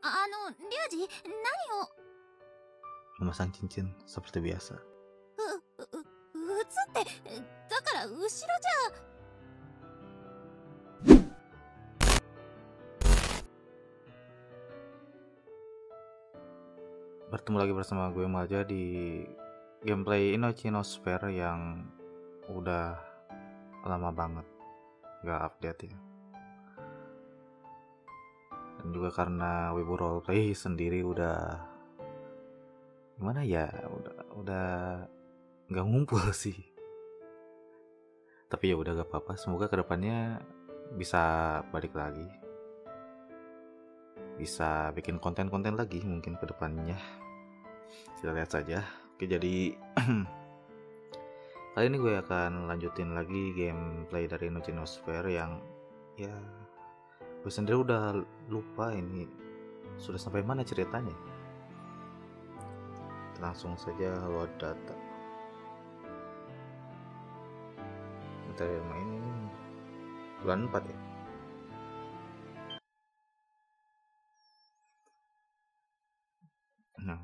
リュウジ、何を。 Memasang cincin seperti biasa. 映ってだから後ろじゃ。 Bertemu lagi bersama gue Maja di gameplay Inochinosphere yang udah lama banget gak update ya. Dan juga karena Wibu Roleplay sendiri udah gimana ya, udah gak ngumpul sih. Tapi ya udah gak apa-apa, semoga kedepannya bisa balik lagi, bisa bikin konten-konten lagi mungkin kedepannya. Kita lihat saja. Oke, jadi kali ini gue akan lanjutin lagi gameplay dari Inochinosphere yang ya gue sendiri udah lupa ini sudah sampai mana ceritanya. Langsung saja load data. Bentar ya, main ini bulan 4 ya. Nah,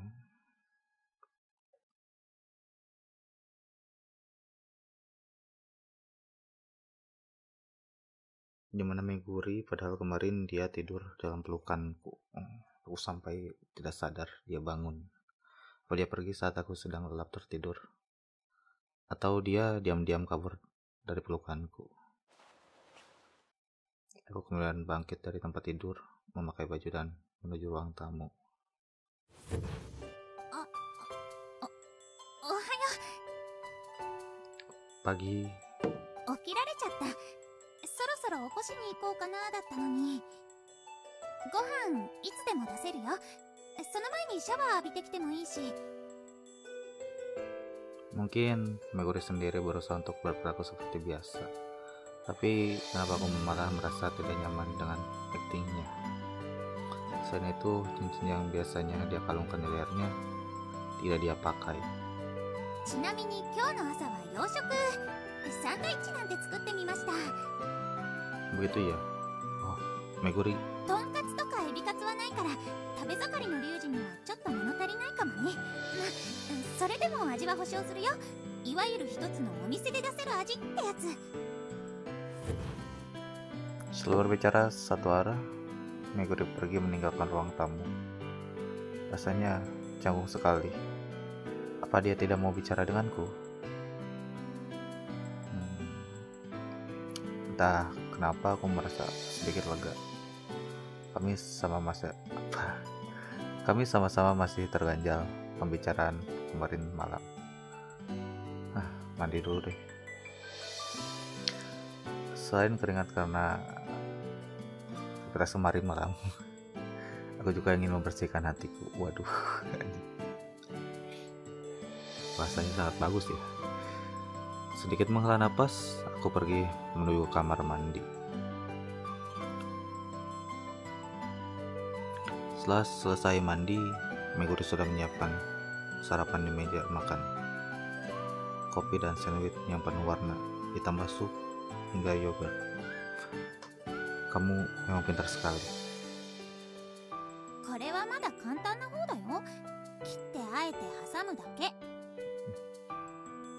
dimana Meguri, padahal kemarin dia tidur dalam pelukanku. Aku sampai tidak sadar dia bangun. Apa dia pergi saat aku sedang lelap tertidur? Atau dia diam-diam kabur dari pelukanku? Aku kemudian bangkit dari tempat tidur, memakai baju dan menuju ruang tamu. おはよ Pagi, う。起きられちゃった。そろそろ起こしに行こうかなだったのに。ご飯いつでも出せるよ。その前にシャワー浴びてきてもいいし。 mungkin Meguri sendiri berusaha untuk berperilaku seperti biasa. Tapi kenapa aku malah merasa tidak nyaman dengan aktingnya? Selain itu, cincin yang biasanya dia kalungkan di lehernya tidak dia pakai. ちなみに今日の朝は洋食サンドイッチなんて作ってみました。 Begitu ya? Oh, Meguri. とんかつとかエビカツはないから食べ盛りのリュウジにはちょっと物足りないかもね。ま、それでも味は保証するよ。いわゆる一つのお店で出せる味ってやつ。 Setelah berbicara satu arah, Meguri pergi meninggalkan ruang tamu. Rasanya canggung sekali. Apa dia tidak mau bicara denganku? Entah kenapa aku merasa sedikit lega. Kami sama-sama masih terganjal pembicaraan kemarin malam. Mandi dulu deh. Selain keringat karena keras kemarin malam, aku juga ingin membersihkan hatiku. Waduh, rasanya sangat bagus ya. Sedikit menghela napas, aku pergi menuju kamar mandi. Setelah selesai mandi, Meguri sudah menyiapkan sarapan di meja makan. Kopi dan sandwich yang penuh warna, ditambah sup hingga yogurt. Kamu memang pintar sekali. これはまだ簡単な方だよ。切ってあえて挟むだけ。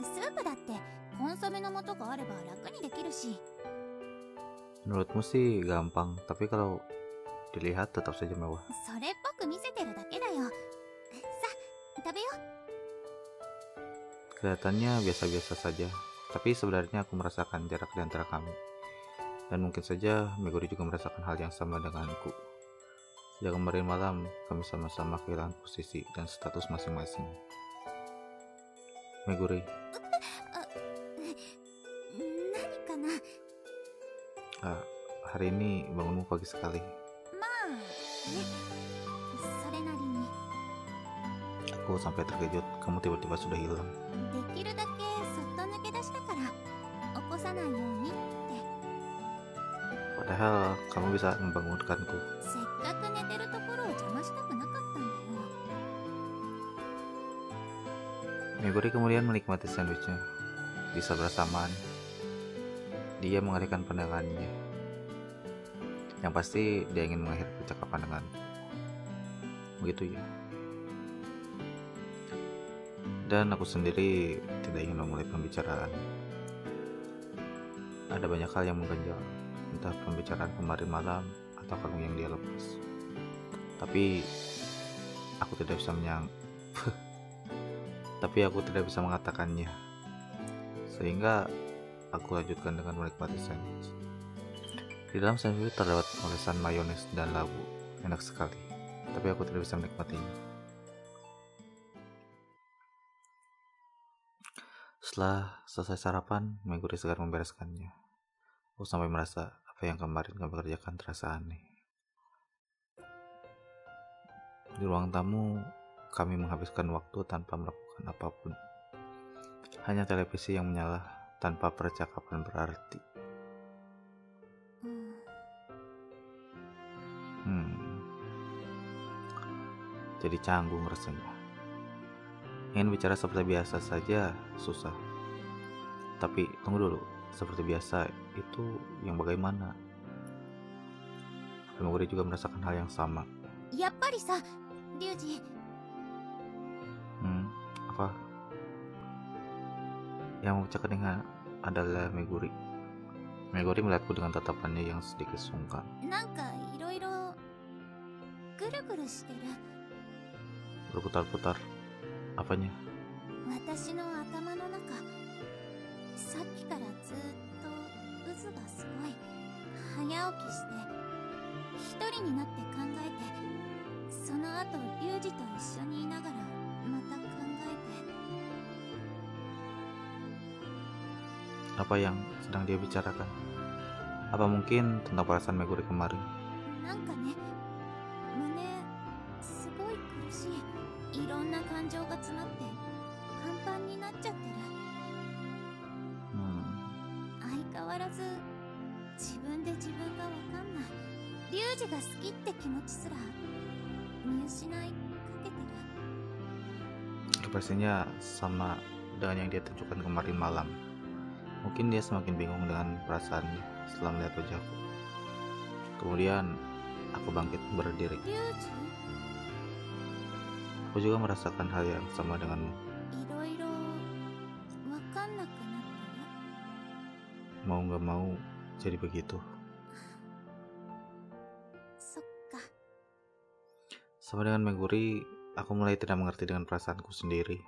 スープだってコンソメの素があれば楽にできるし。 Menurutmu sih gampang, tapi kalau dilihat tetap saja mewah. それっぽく見せてるだけだよ。さ、食べよう。 Kelihatannya biasa-biasa saja, tapi sebenarnya aku merasakan jarak di antara kami. Dan mungkin saja Meguri juga merasakan hal yang sama denganku. Sejak kemarin malam, kami sama-sama kehilangan posisi dan status masing-masing. Meguri, 何かな。 hari ini bangunmu pagi sekali. まあね、それなりに。 Aku sampai terkejut, kamu tiba-tiba sudah hilang. できるだけそっと抜け出したから起こさないようにって。 Padahal kamu bisa membangunkanku. せっかく寝てるところを邪魔したくなかったんだよ。 Meguri kemudian menikmati sandwichnya. Bisa bersamaan, dia mengalihkan pandangannya. Yang pasti dia ingin mengakhiri percakapan denganku. begitu ya. Dan aku sendiri tidak ingin memulai pembicaraan. Ada banyak hal yang mengganjal, entah pembicaraan kemarin malam atau kalung yang dia lepas. Tapi aku tidak bisa tapi aku tidak bisa mengatakannya. Sehingga aku lanjutkan dengan menikmati sandwich. Di dalam sandwich terdapat olesan mayones dan labu, enak sekali. Tapi aku tidak bisa menikmatinya. Setelah selesai sarapan, Meguri segera membereskannya. Aku sampai merasa apa yang kemarin kami kerjakan terasa aneh. Di ruang tamu, kami menghabiskan waktu tanpa melakukan apapun. Hanya televisi yang menyala tanpa percakapan berarti. Jadi canggung rasanya. Ingin bicara seperti biasa saja susah. Tapi tunggu dulu, seperti biasa itu yang bagaimana? Meguri juga merasakan hal yang sama. やっぱりさ、リュウジ。 Apa? Yang memecahkan dengan adalah Meguri. Meguri melihatku dengan tatapannya yang sedikit sungkan. なんかいろいろぐるぐるしてる。 Berputar-putar. Apanya? 私の頭の中、さっきからずっと渦がすごい。早起きして一人になって考えて、その後リュウジと一緒にいながらまた考えて。 Apa yang sedang dia bicarakan? Apa mungkin tentang perasaan Meguri kemarin? なんかね、胸すごい苦しい。いろんな感情が詰まってパンパンになっちゃってる。相変わらず自分で自分がわかんない。リュウジが好きって気持ちすら見失いかけてる。 Pastinya sama dengan yang dia tunjukkan kemarin malam. Mungkin dia semakin bingung dengan perasaannya setelah melihat wajahku. Kemudian aku bangkit berdiri. リュウジ、 Aku juga merasakan hal yang sama denganmu. いろいろわかんなくなってる。 Mau gak mau jadi begitu. そっか。 Sama dengan Meguri, aku mulai tidak mengerti dengan perasaanku sendiri.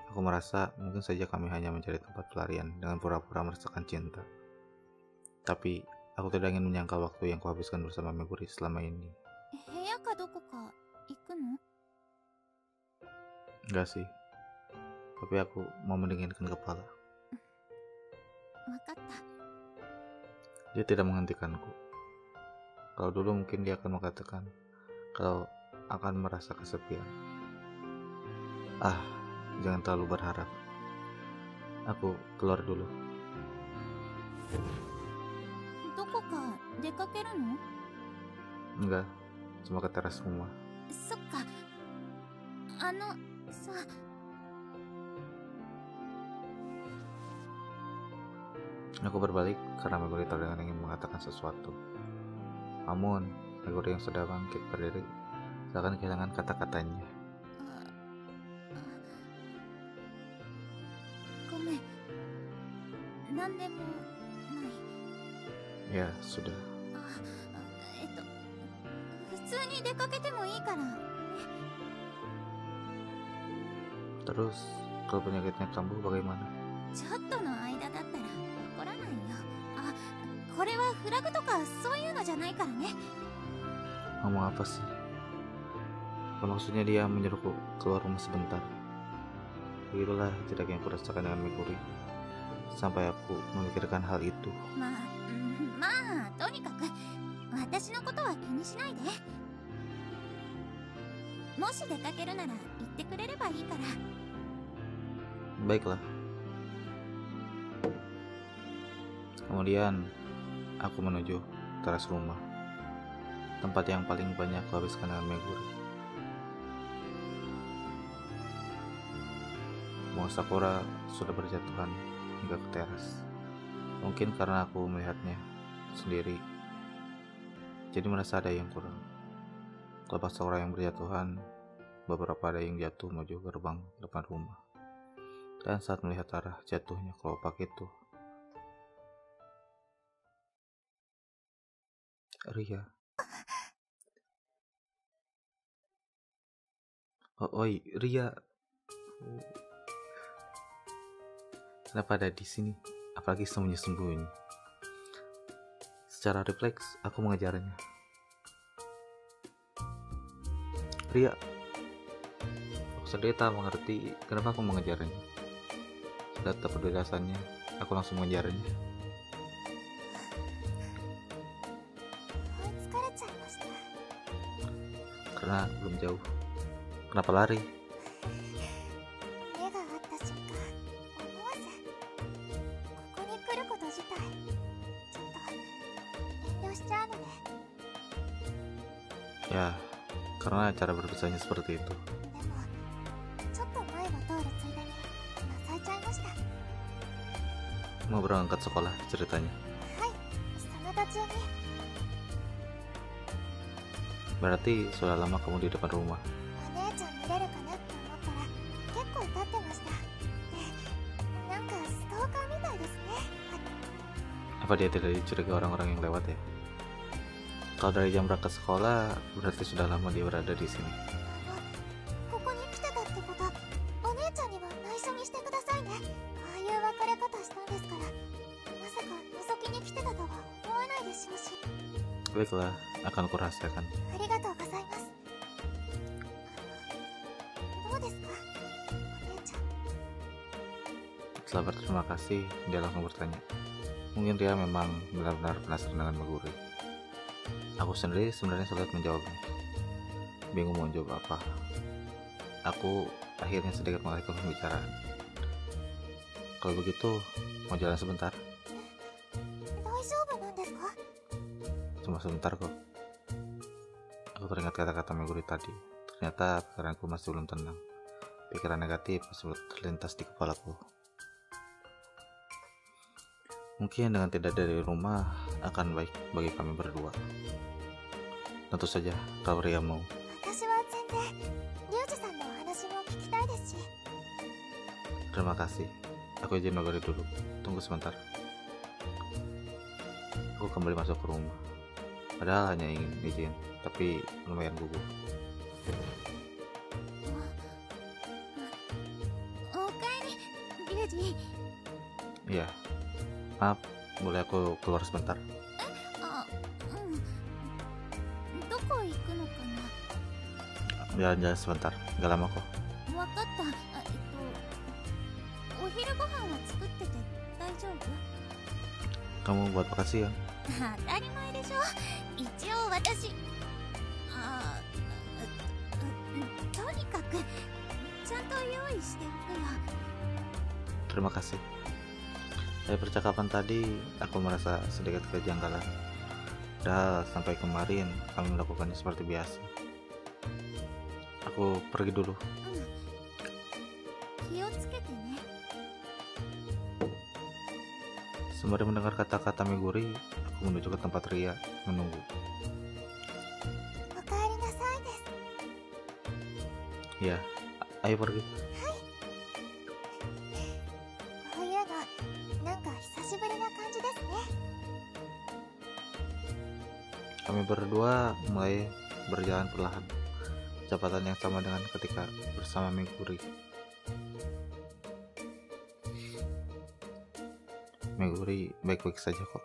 Aku merasa mungkin saja kami hanya mencari tempat pelarian dengan pura-pura merasakan cinta. Tapi aku tidak ingin menyangkal waktu yang kuhabiskan bersama Meguri selama ini. 部屋かどこか行くの？ Enggak sih. Tapi aku mau mendinginkan kepala. わかった。 Dia tidak menghentikanku. Kalau dulu mungkin dia akan mengatakan kalau akan merasa kesepian. Jangan terlalu berharap. Aku keluar dulu. どこか出かけるの？ Enggak, cuma ke teras rumah. そっか。さ。 Aku berbalik karena Meguri terdengar ingin mengatakan sesuatu. Namun, Meguri yang sudah bangkit berdiri seakan kehilangan kata-katanya. ごめん。なんでもない。 Ya, sudah. 普通に出かけてもいいからね。 Terus, kalau penyakitnya kambuh bagaimana? ちょっとの間だったら怒らないよ。これはフラグとかそういうのじゃないからね。 Ngomong apa sih? Maksudnya dia menyuruhku keluar rumah sebentar. Begitulah tidak yang kurasakan dengan Meguri. Sampai aku memikirkan hal itu. まあとにかく私のことは気にしないで。もし出かけるなら言ってくれればいいから。 Baiklah. Kemudian aku menuju teras rumah, tempat yang paling banyak kuhabiskan dengan Meguri. Bunga sakura sudah berjatuhan hingga ke teras. Mungkin karena aku melihatnya sendiri, jadi merasa ada yang kurang. Lepas orang yang berjatuhan, beberapa ada yang jatuh menuju gerbang depan rumah. Dan saat melihat arah jatuhnya kelopak itu, Ria. Oi, Ria. Kenapa ada di sini? Apalagi sembunyi-sembunyi. Secara refleks, aku mengejarnya. Ria. Aku sendiri tak mengerti kenapa aku mengejarnya. Sudah tak peduli rasanya, aku langsung mengejarnya. Karena belum jauh. Kenapa lari? Ya, karena cara berpisahnya seperti itu. Mau berangkat sekolah ceritanya. Berarti sudah lama kamu di depan rumah. Apa dia tidak dicurigai orang-orang yang lewat ya? Kalau dari jam berangkat sekolah, berarti sudah lama dia berada di sini. Baiklah, akan kurahasiakan. Setelah berterima kasih, dia langsung bertanya. Mungkin dia memang benar-benar penasaran dengan Meguri. Aku sendiri sebenarnya sulit menjawabnya. Bingung mau jawab apa. Aku akhirnya sedikit mengalihkan pembicaraan. Kalau begitu, mau jalan sebentar? Cuma sebentar kok. Aku teringat kata-kata Meguri tadi. Ternyata pikiranku masih belum tenang. Pikiran negatif masih terlintas di kepalaku. Mungkin dengan tidak dari rumah akan baik bagi kami berdua. Tentu saja kalau Ria mau. Terima kasih. Aku izin Meguri dulu. Tunggu sebentar. Aku kembali masuk ke rumah. Padahal hanya ingin izin, tapi lumayan gugup. Iya. Maaf, boleh aku keluar sebentar? Jalan-jalan sebentar, gak lama kok. Kamu buat makan siang? Terima kasih. Dari percakapan tadi, aku merasa sedikit kejanggalan. Padahal sampai kemarin kami melakukannya seperti biasa. Aku pergi dulu. Sembari mendengar kata-kata Meguri, aku menuju ke tempat Ria menunggu. Ya, ayo pergi. Kami berdua mulai berjalan perlahan, kecepatan yang sama dengan ketika bersama Meguri. Meguri baik-baik saja kok.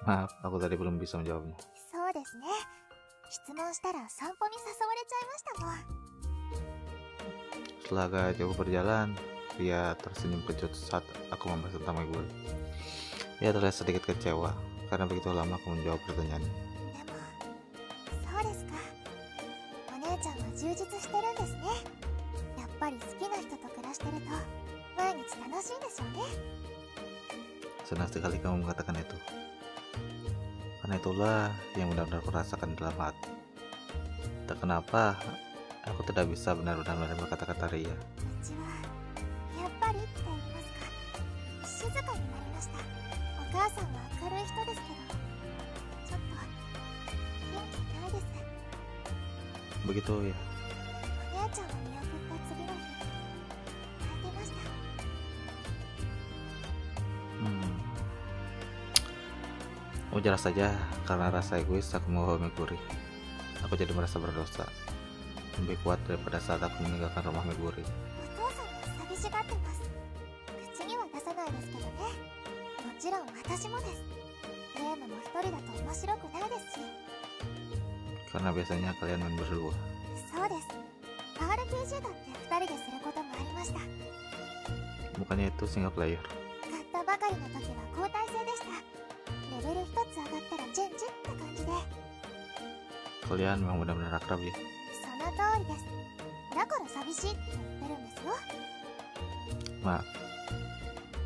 Maaf, aku tadi belum bisa menjawabnya. Setelah agak jauh berjalan, dia tersenyum kecut saat aku membahas tentang Meguri. Dia terlihat sedikit kecewa karena begitu lama aku menjawab pertanyaannya. Senang sekali kamu mengatakan itu. Karena itulah yang benar-benar kurasakan dalam hati. Tak kenapa, aku tidak bisa benar-benar menerima kata-kata Ria. begitu ya. お姉ちゃんを見送った次の日、泣いてました。 Wajar saja karena rasa egois aku membawa Meguri. Aku jadi merasa berdosa, lebih kuat daripada saat aku meninggalkan rumah Meguri. お父さんも寂しがってます。口には出さないですけどね。もちろん私もです。ゲームも一人だと面白くないですし。 Karena biasanya kalian main berdua. そうです。RPG だって二人ですることもありました。 Bukannya itu single player. 買ったばかりの時は交代制でした。レベル一つ上がったらチェンジって感じで。 Kalian memang benar-benar akrab ya. その通りです。だから寂しいって言ってるんですよ。 Mak,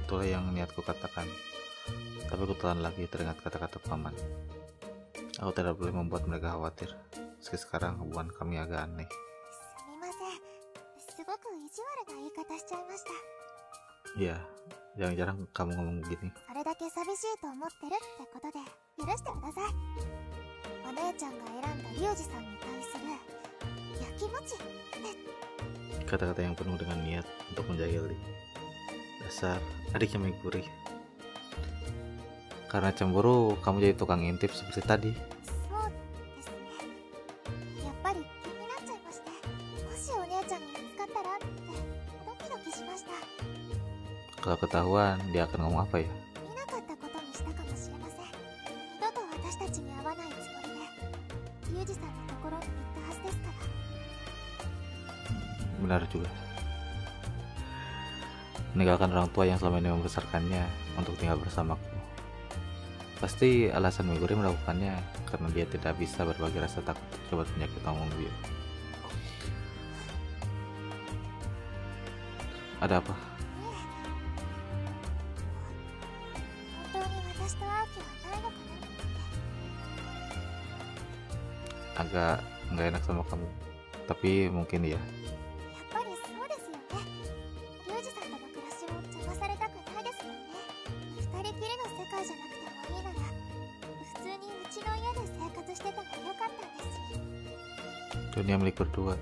itulah yang niatku katakan. Tapi aku telan lagi teringat kata-kata paman. Aku tidak boleh membuat mereka khawatir. Meski sekarang hubungan kami agak aneh. すみません。すごく意地悪な言い方しちゃいました。 Iya, jarang-jarang kamu ngomong begini. それだけ寂しいと思ってるってことで許してください。お姉ちゃんが選んだリュウジさんに対するやきもちって Kata-kata yang penuh dengan niat untuk menjahili. Dasar adiknya Meguri. Karena cemburu, kamu jadi tukang intip seperti tadi. そうですね。やっぱり気になっちゃいまして、もしお姉ちゃんに見つかったらってドキドキしました。 Kalau ketahuan, dia akan ngomong apa ya? 見なかったことにしたかもしれません。二度と私たちに会わないつもりでリュウジさんのところに行ったはずですから。 Benar juga. Meninggalkan orang tua yang selama ini membesarkannya untuk tinggal bersamaku. Pasti alasan Meguri melakukannya karena dia tidak bisa berbagi rasa takut terhadap penyakit mobil. Ada apa? 本当に私と会う気はないのかなって。 Agak nggak enak sama kamu. Tapi mungkin ya. やっぱりそうですよね。リュウジさんとの暮らしを邪魔されたくないですもんね。二人きりの世界じゃなくてもいいなら、普通にうちの家で生活しててもよかったんですし。 Dunia milik berdua.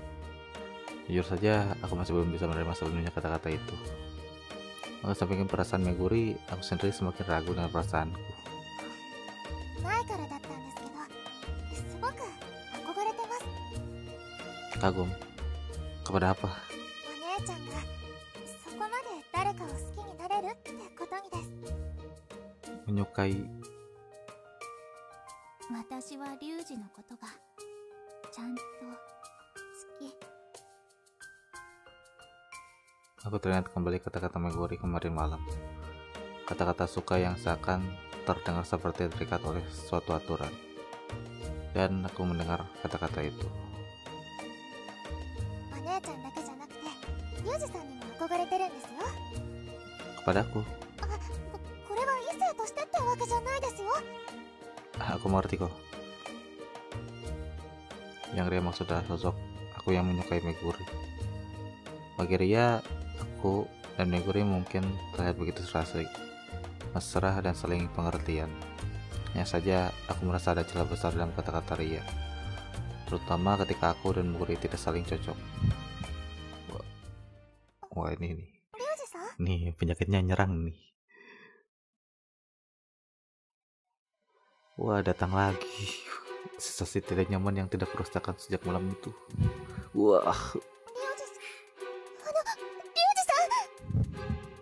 Jujur saja, aku masih belum bisa menerima sepenuhnya kata-kata itu. Mengesampingkan perasaan Meguri, aku sendiri semakin ragu dengan perasaanku. 前からだったんですけど、すごく憧れてます。 Kagum. Kepada apa? お姉ちゃんがそこまで誰かを好きになれるってことにです。 Menyukai. 私はリュウジのことがちゃんと好き。 Aku teringat kembali kata-kata Meguri kemarin malam. Kata-kata suka yang seakan terdengar seperti terikat oleh suatu aturan. Dan aku mendengar kata-kata itu. お姉ちゃんだけじゃなくて、リュウジさんにも憧れてるんですよ。 Kepadaku. これは異性としてってわけじゃないですよ。 Aku mengerti kok. Yang Ria maksud adalah sosok aku yang menyukai Meguri. Bagi Ria, aku dan Meguri mungkin terlihat begitu serasi, mesra dan saling pengertian. Hanya saja aku merasa ada celah besar dalam kata-kata Ria, terutama ketika aku dan Meguri tidak saling cocok. Wah, ini nih. リュウジさん、 Nih penyakitnya nyerang nih. Wah, datang lagi. Sensasi tidak nyaman yang tidak kurasakan sejak malam itu. Wah, リュウジさん、リュウジさん。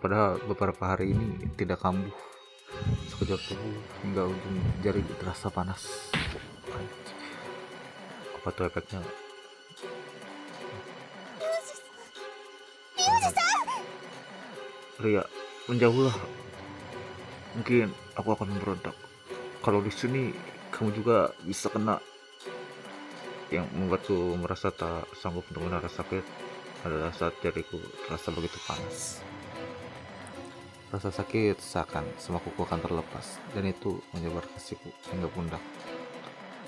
pada beberapa hari ini tidak kambuh. Sekejap tubuh hingga ujung jari terasa panas. Apa tuh efeknya? リュウジさん。 Ria, menjauhlah. Mungkin aku akan memberontak. Kalau di sini kamu juga bisa kena. Yang membuatku merasa tak sanggup untuk menahan sakit adalah saat jariku terasa begitu panas. Rasa sakit seakan semua kuku akan terlepas, dan itu menyebar ke siku hingga pundak,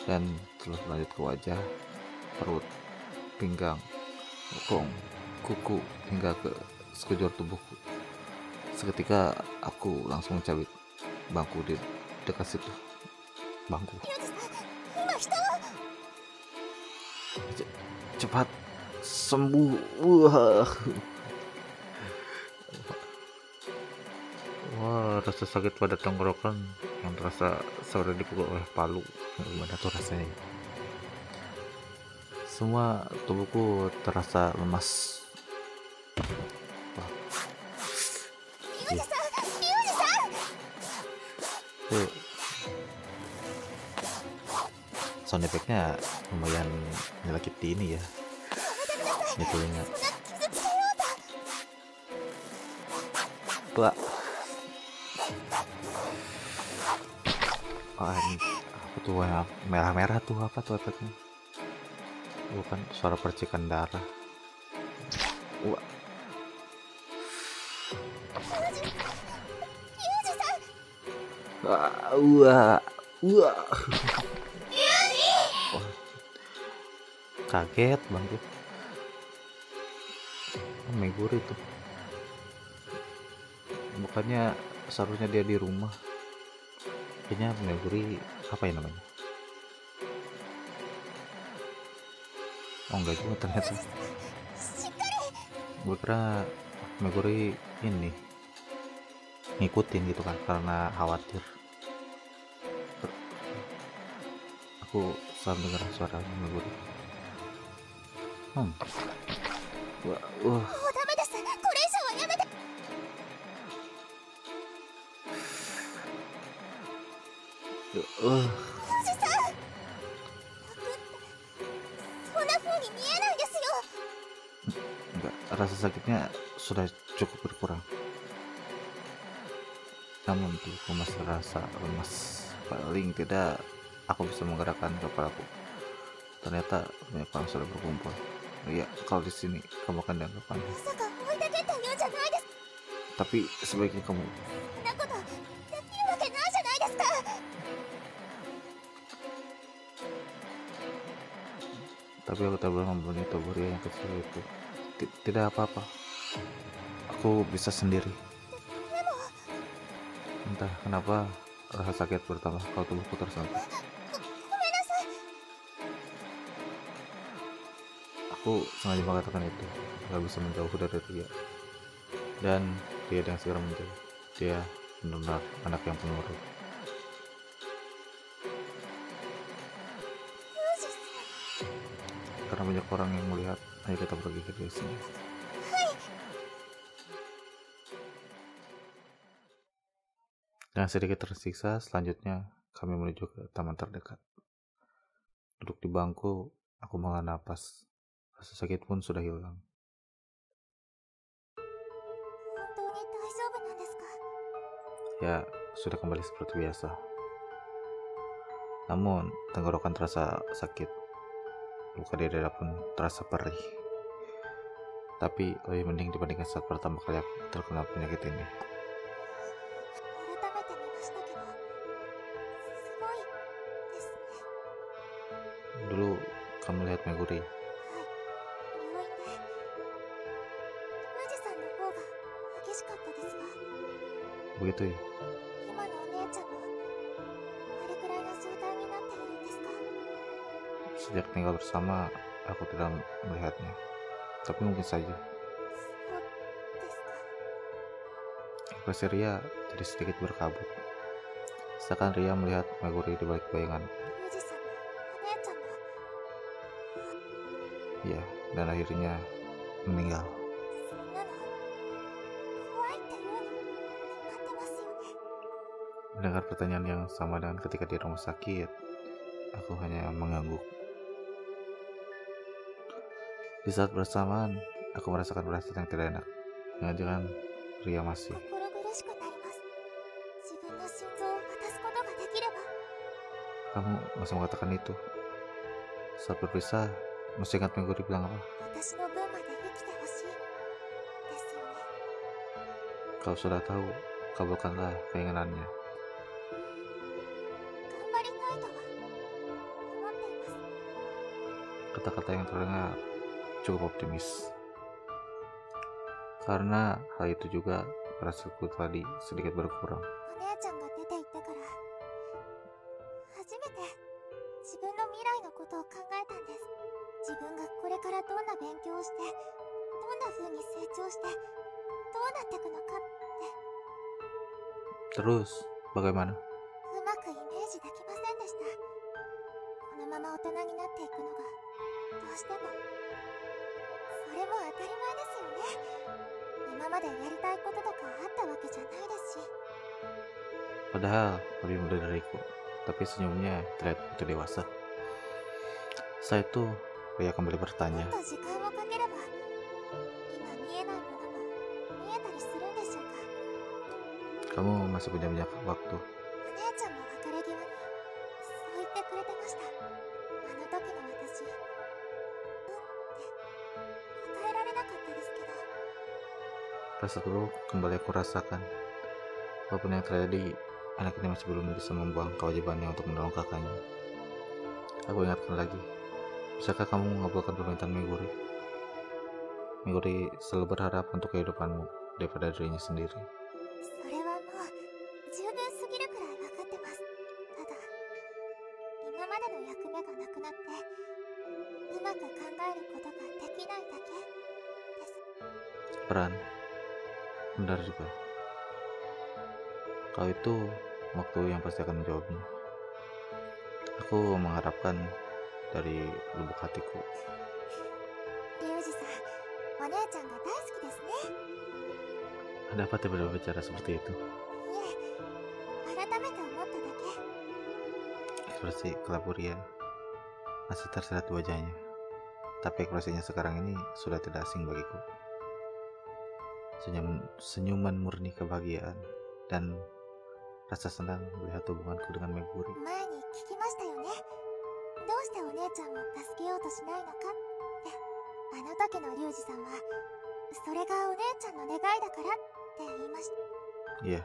dan terus lanjut ke wajah, perut, pinggang, bokong, kuku, hingga ke sekujur tubuhku. Seketika aku langsung mencabik bangku di dekat situ. Bangku. リュウジさん、今人を。cepat sembuh. Wah, wah, rasa sakit pada tenggorokan yang terasa seperti dipukul oleh palu. Gimana tuh rasanya? Semua tubuhku terasa lemas. Wah, iya. Tuh, sound effect-nya lumayan menyakiti ini ya di telinga. Wah, ini apa tuh yang merah-merah tuh, apa tuh efeknya? Bukan suara percikan darah. Wah, wah, wah. Wah, kaget banget. Meguri tuh. Bukannya seharusnya dia di rumah. Kayaknya Meguri apa ya namanya? Oh enggak juga ternyata. Gue kira Meguri ini ngikutin gitu kan karena khawatir. Aku selalu dengar suara Meguri. Wah. Enggak, rasa sakitnya sudah cukup berkurang. Namun tubuhku masih rasa lemas. Paling tidak aku bisa menggerakkan kepalaku. Ternyata banyak orang sudah berkumpul. Ya, kalau di sini kamu akan dianggap aneh. Tapi sebaiknya kamu. Tapi aku tak boleh membunuh tubuh Ria yang kecil itu. Tidak apa-apa. Aku bisa sendiri. Entah kenapa rasa sakit bertambah kalau tubuhku tersentuh. Aku sengaja mengatakan itu agar bisa menjauh dari Ria. Dan dia dengan segera menjauh. Dia benar-benar anak yang penurut. Karena banyak orang yang melihat, ayo kita pergi ke sini. Dengan sedikit tersiksa, selanjutnya kami menuju ke taman terdekat. Duduk di bangku, aku menghela napas. Rasa sakit pun sudah hilang. Ya, sudah kembali seperti biasa. Namun, tenggorokan terasa sakit. Luka di dada pun terasa perih. Tapi lebih mending dibandingkan saat pertama kali aku terkena penyakit ini. Dulu kamu lihat Meguri. Begitu ya? Sejak tinggal bersama, aku tidak melihatnya. Tapi mungkin saja. Ekspresi Ria jadi sedikit berkabut. Seakan Ria melihat Meguri di balik bayangan. Ya, dan akhirnya meninggal. Mendengar pertanyaan yang sama dengan ketika di rumah sakit, aku hanya mengangguk. Di saat bersamaan, aku merasakan perasaan yang tidak enak. Jangan-jangan Ria masih. Kamu masih mengatakan itu. Saat berpisah, masih ingat Meguri bilang apa? Kalau sudah tahu, kabulkanlah keinginannya. Kata-kata yang terdengar cukup optimis. Karena hal itu juga perasaanku tadi sedikit berkurang. 自分がこれからどんな勉強をして、どんな風に成長して、どうなっていくのかって Terus, bagaimana? うまくイメージできませんでした。このまま大人になっていくのがどうしても。それも当たり前ですよね。今までやりたいこととかあったわけじゃないですし。 Padahal lebih muda dariku, tapi senyumnya terlihat begitu dewasa. Setelah itu, Ria kembali も bertanya, っと時間をかければ今見えないものも見えたりするんでしょうか。 kamu masih punya banyak waktu. お姉ちゃんも別れ際にそう言ってくれてました。あの時の私、って答えられなかったですけど。 Rasa dulu kembali aku rasakan. Apapun yang terjadi, anak ini masih belum bisa membuang kewajibannya untuk menolong kakaknya. Aku ingatkan lagi, bisakah kamu mengabulkan permintaan Meguri? Meguri selalu berharap untuk kehidupanmu daripada dirinya sendiri. それはもう十分すぎるくらい分かってます。ただ今までの役目がなくなってうまく考えることができないだけです。 Peran, benar juga. Kau itu waktu yang pasti akan menjawabnya. Aku mengharapkan dari lubuk hatiku. リュウジさん、お姉ちゃんが大好きですね。 Ada apa tiba-tiba bicara seperti itu? いえ、改めて思っただけ。 Ekspresi kelabu Ria masih tersirat di wajahnya, tapi ekspresinya sekarang ini sudah tidak asing bagiku. Senyuman murni kebahagiaan dan rasa senang melihat hubunganku dengan Meguri. 前に聞きましたよね。どうしてお姉ちゃんを助けようとしないのかって。あの時のリュウジさんはそれがお姉ちゃんの願いだからって言いました。 Iya,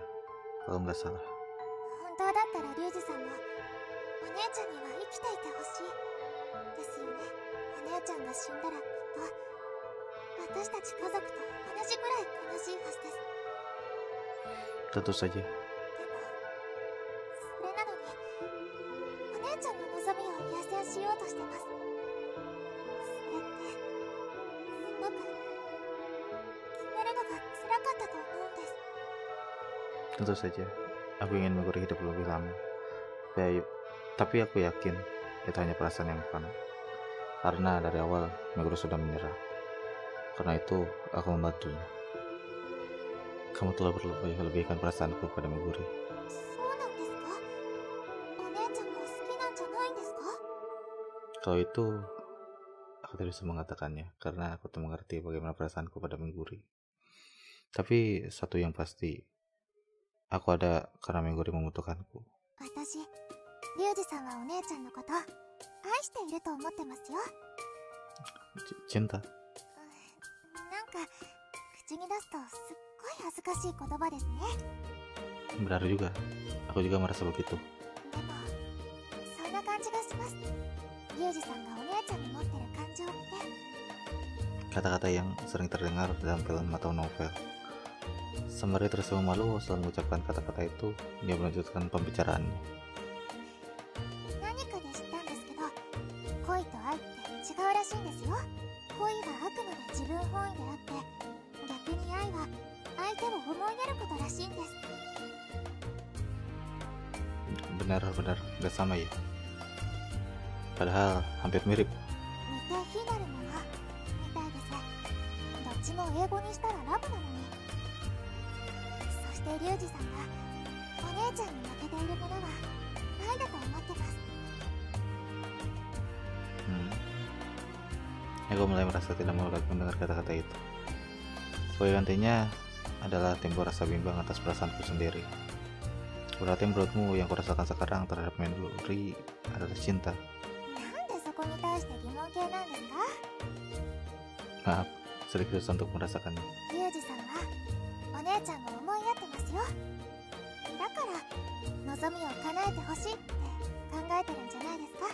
kalau nggak salah. 本当だったらリュウジさんもお姉ちゃんには生きていてほしいですよね。お姉ちゃんが死んだらきっと私たち家族と同じぐらい悲しいはずです。 Tentu saja. でもそれなのにお姉ちゃんの望みを優先しようとしてます。それってすごく決めるのが辛かったと思うんです。 Tentu saja, aku ingin Meguri hidup lebih lama. Tapi aku yakin itu hanya perasaan yang fana. Karena dari awal Meguri sudah menyerah. Karena itu aku membantunya. Kamu telah berlebihkan perasaanku pada Meguri. そうなんですか？お姉ちゃんも好きなんじゃないんですか？ Kalau itu aku tidak bisa mengatakannya karena aku tak mengerti bagaimana perasaanku pada Meguri. Tapi satu yang pasti, aku ada karena Meguri membutuhkanku. 私、リュウジさんはお姉ちゃんのこと愛していると思ってますよ。 Cinta? なんか口に出すとすっごい恥ずかしい言葉ですね。 Benar juga, aku juga merasa begitu. でもそんな感じがします。リュウジさんがお姉ちゃんに持ってる感情って。 Kata-kata yang sering terdengar dalam film atau novel. Sembari tersenyum malu setelah mengucapkan kata-kata itu, dia melanjutkan pembicaraannya. 何かで知ったんですけど、恋と愛って違うらしいんですよ。恋はあくまで自分本位であって、逆に愛は相手を思いやることらしいんです。 Benar-benar gak sama ya? Padahal hampir mirip. 似て非なるものみたいです。どっちも英語にしたらラブなのに。そしてリュウジさんがお姉ちゃんに負けているものは愛だと思ってます。 Aku mulai merasa tidak mau lagi mendengar kata-kata itu. Sebagai gantinya adalah timbul rasa bimbang atas perasaanku sendiri. Berarti menurutmu yang kurasakan sekarang terhadap Meguri adalah cinta? なんでそこに対して疑問形なんですか？ Maaf, sedikit susah untuk merasakannya. リュウジさんはお姉ちゃんを思いやってますよ。だから望みを叶えてほしいって考えてるんじゃないですか？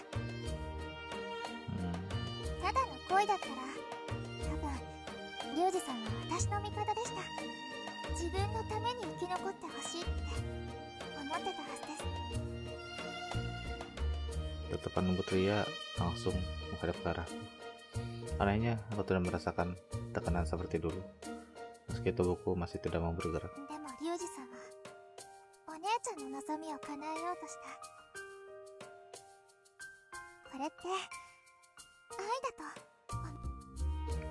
ただの恋だったら多分リュウジさんは私の味方でした。自分のために生き残ってほしいって思ってたはずです。 Tatapan lembut Ria langsung menghadap ke arahku. Anehnya, aku tidak merasakan tekanan seperti dulu, meski tubuhku masih tidak mau bergerak. でもリュウジさんはお姉ちゃんの望みを叶えようとした。これって愛だと。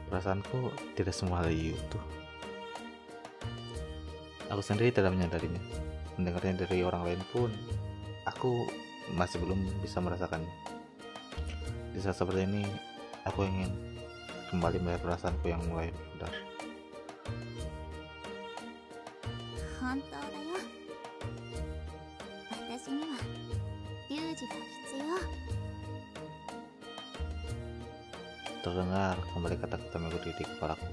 Perasaanku tidak semua hal itu. Aku sendiri tidak menyadarinya. Mendengarnya dari orang lain pun, aku masih belum bisa merasakannya. Di saat seperti ini, aku ingin kembali melihat perasaanku yang mulai pudar. 本当だよ。私にはリュウジが必要。 Terdengar kembali kata-kata Meguri di kepalaku.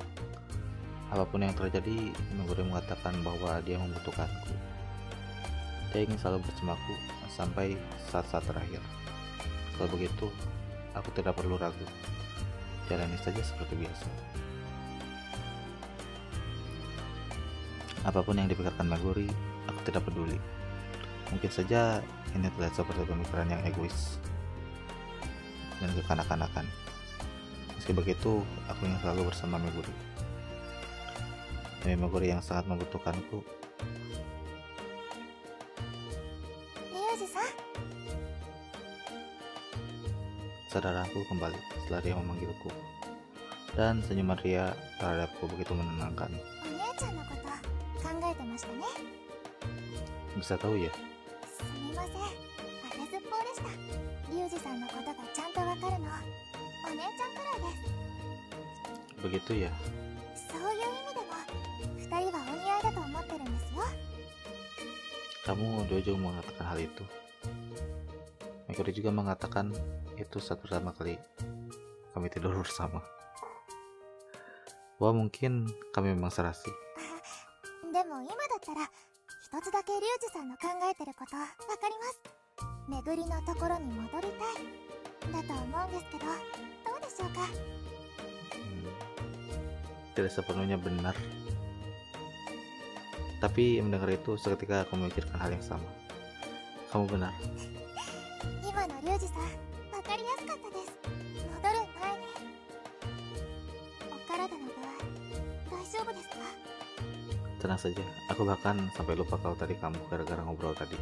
Apapun yang terjadi, Meguri mengatakan bahwa dia membutuhkanku. Dia ingin selalu bersamaku sampai saat-saat terakhir. Kalau begitu, aku tidak perlu ragu. Jalani saja seperti biasa. Apapun yang dipikirkan Meguri, aku tidak peduli. Mungkin saja ini terlihat seperti pemikiran yang egois dan kekanak-kanakan. Meski begitu, aku ingin selalu bersama Meguri. Demi Meguri yang sangat membutuhkanku. リュウジさん、 Saudaraku kembali setelah dia memanggilku. Dan senyuman Ria terhadapku begitu menenangkan. お姉ちゃんのこと考えてましたね。 Bisa tahu ya? すみません、当てずっぽうでした。リュウジさんのことがちゃんとわかるのお姉ちゃんくらいです。 Begitu ya? そういう意味でも二人はお似合いだと思ってるんですよ。 Kamu jauh-jauh mengatakan hal itu. Meguri juga mengatakan itu saat pertama kali kami tidur bersama. Wah, mungkin kami memang serasi. でも今だったら一つだけリュウジさんの考えてることわかります。巡りのところに戻りたいだと思うんですけど、どうでしょうか。 Tidak sepenuhnya benar. Tapi mendengar itu seketika aku memikirkan hal yang sama. Kamu benar. 今のリュウジさんわかりやすかったです。戻る前にお体の具合大丈夫ですか。 Tenang saja, aku bahkan sampai lupa kalau tadi kamu gara-gara ngobrol tadi.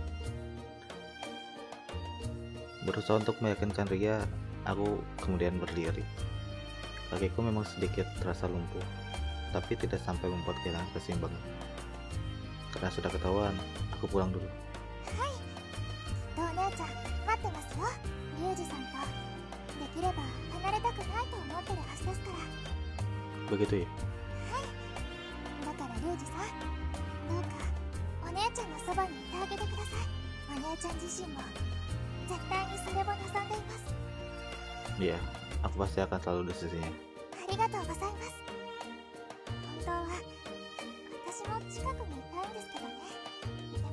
Berusaha untuk meyakinkan Ria, aku kemudian berdiri. Kakiku memang sedikit terasa lumpuh, tapi tidak sampai membuat kehilangan keseimbangan. Karena sudah ketahuan, aku pulang dulu. はい、きっとお姉ちゃん待ってますよ。リュウジさんとできれば離れたくないと思ってるはずですから。 Begitu ya? だからリュウジさん、どうかお姉ちゃんのそばにいてあげてください。お姉ちゃん自身も絶対にそれを望んでいます。 Iya, aku pasti akan selalu di sisinya. ありがとうございます。本当は私も近くにいたいんですけどね。でも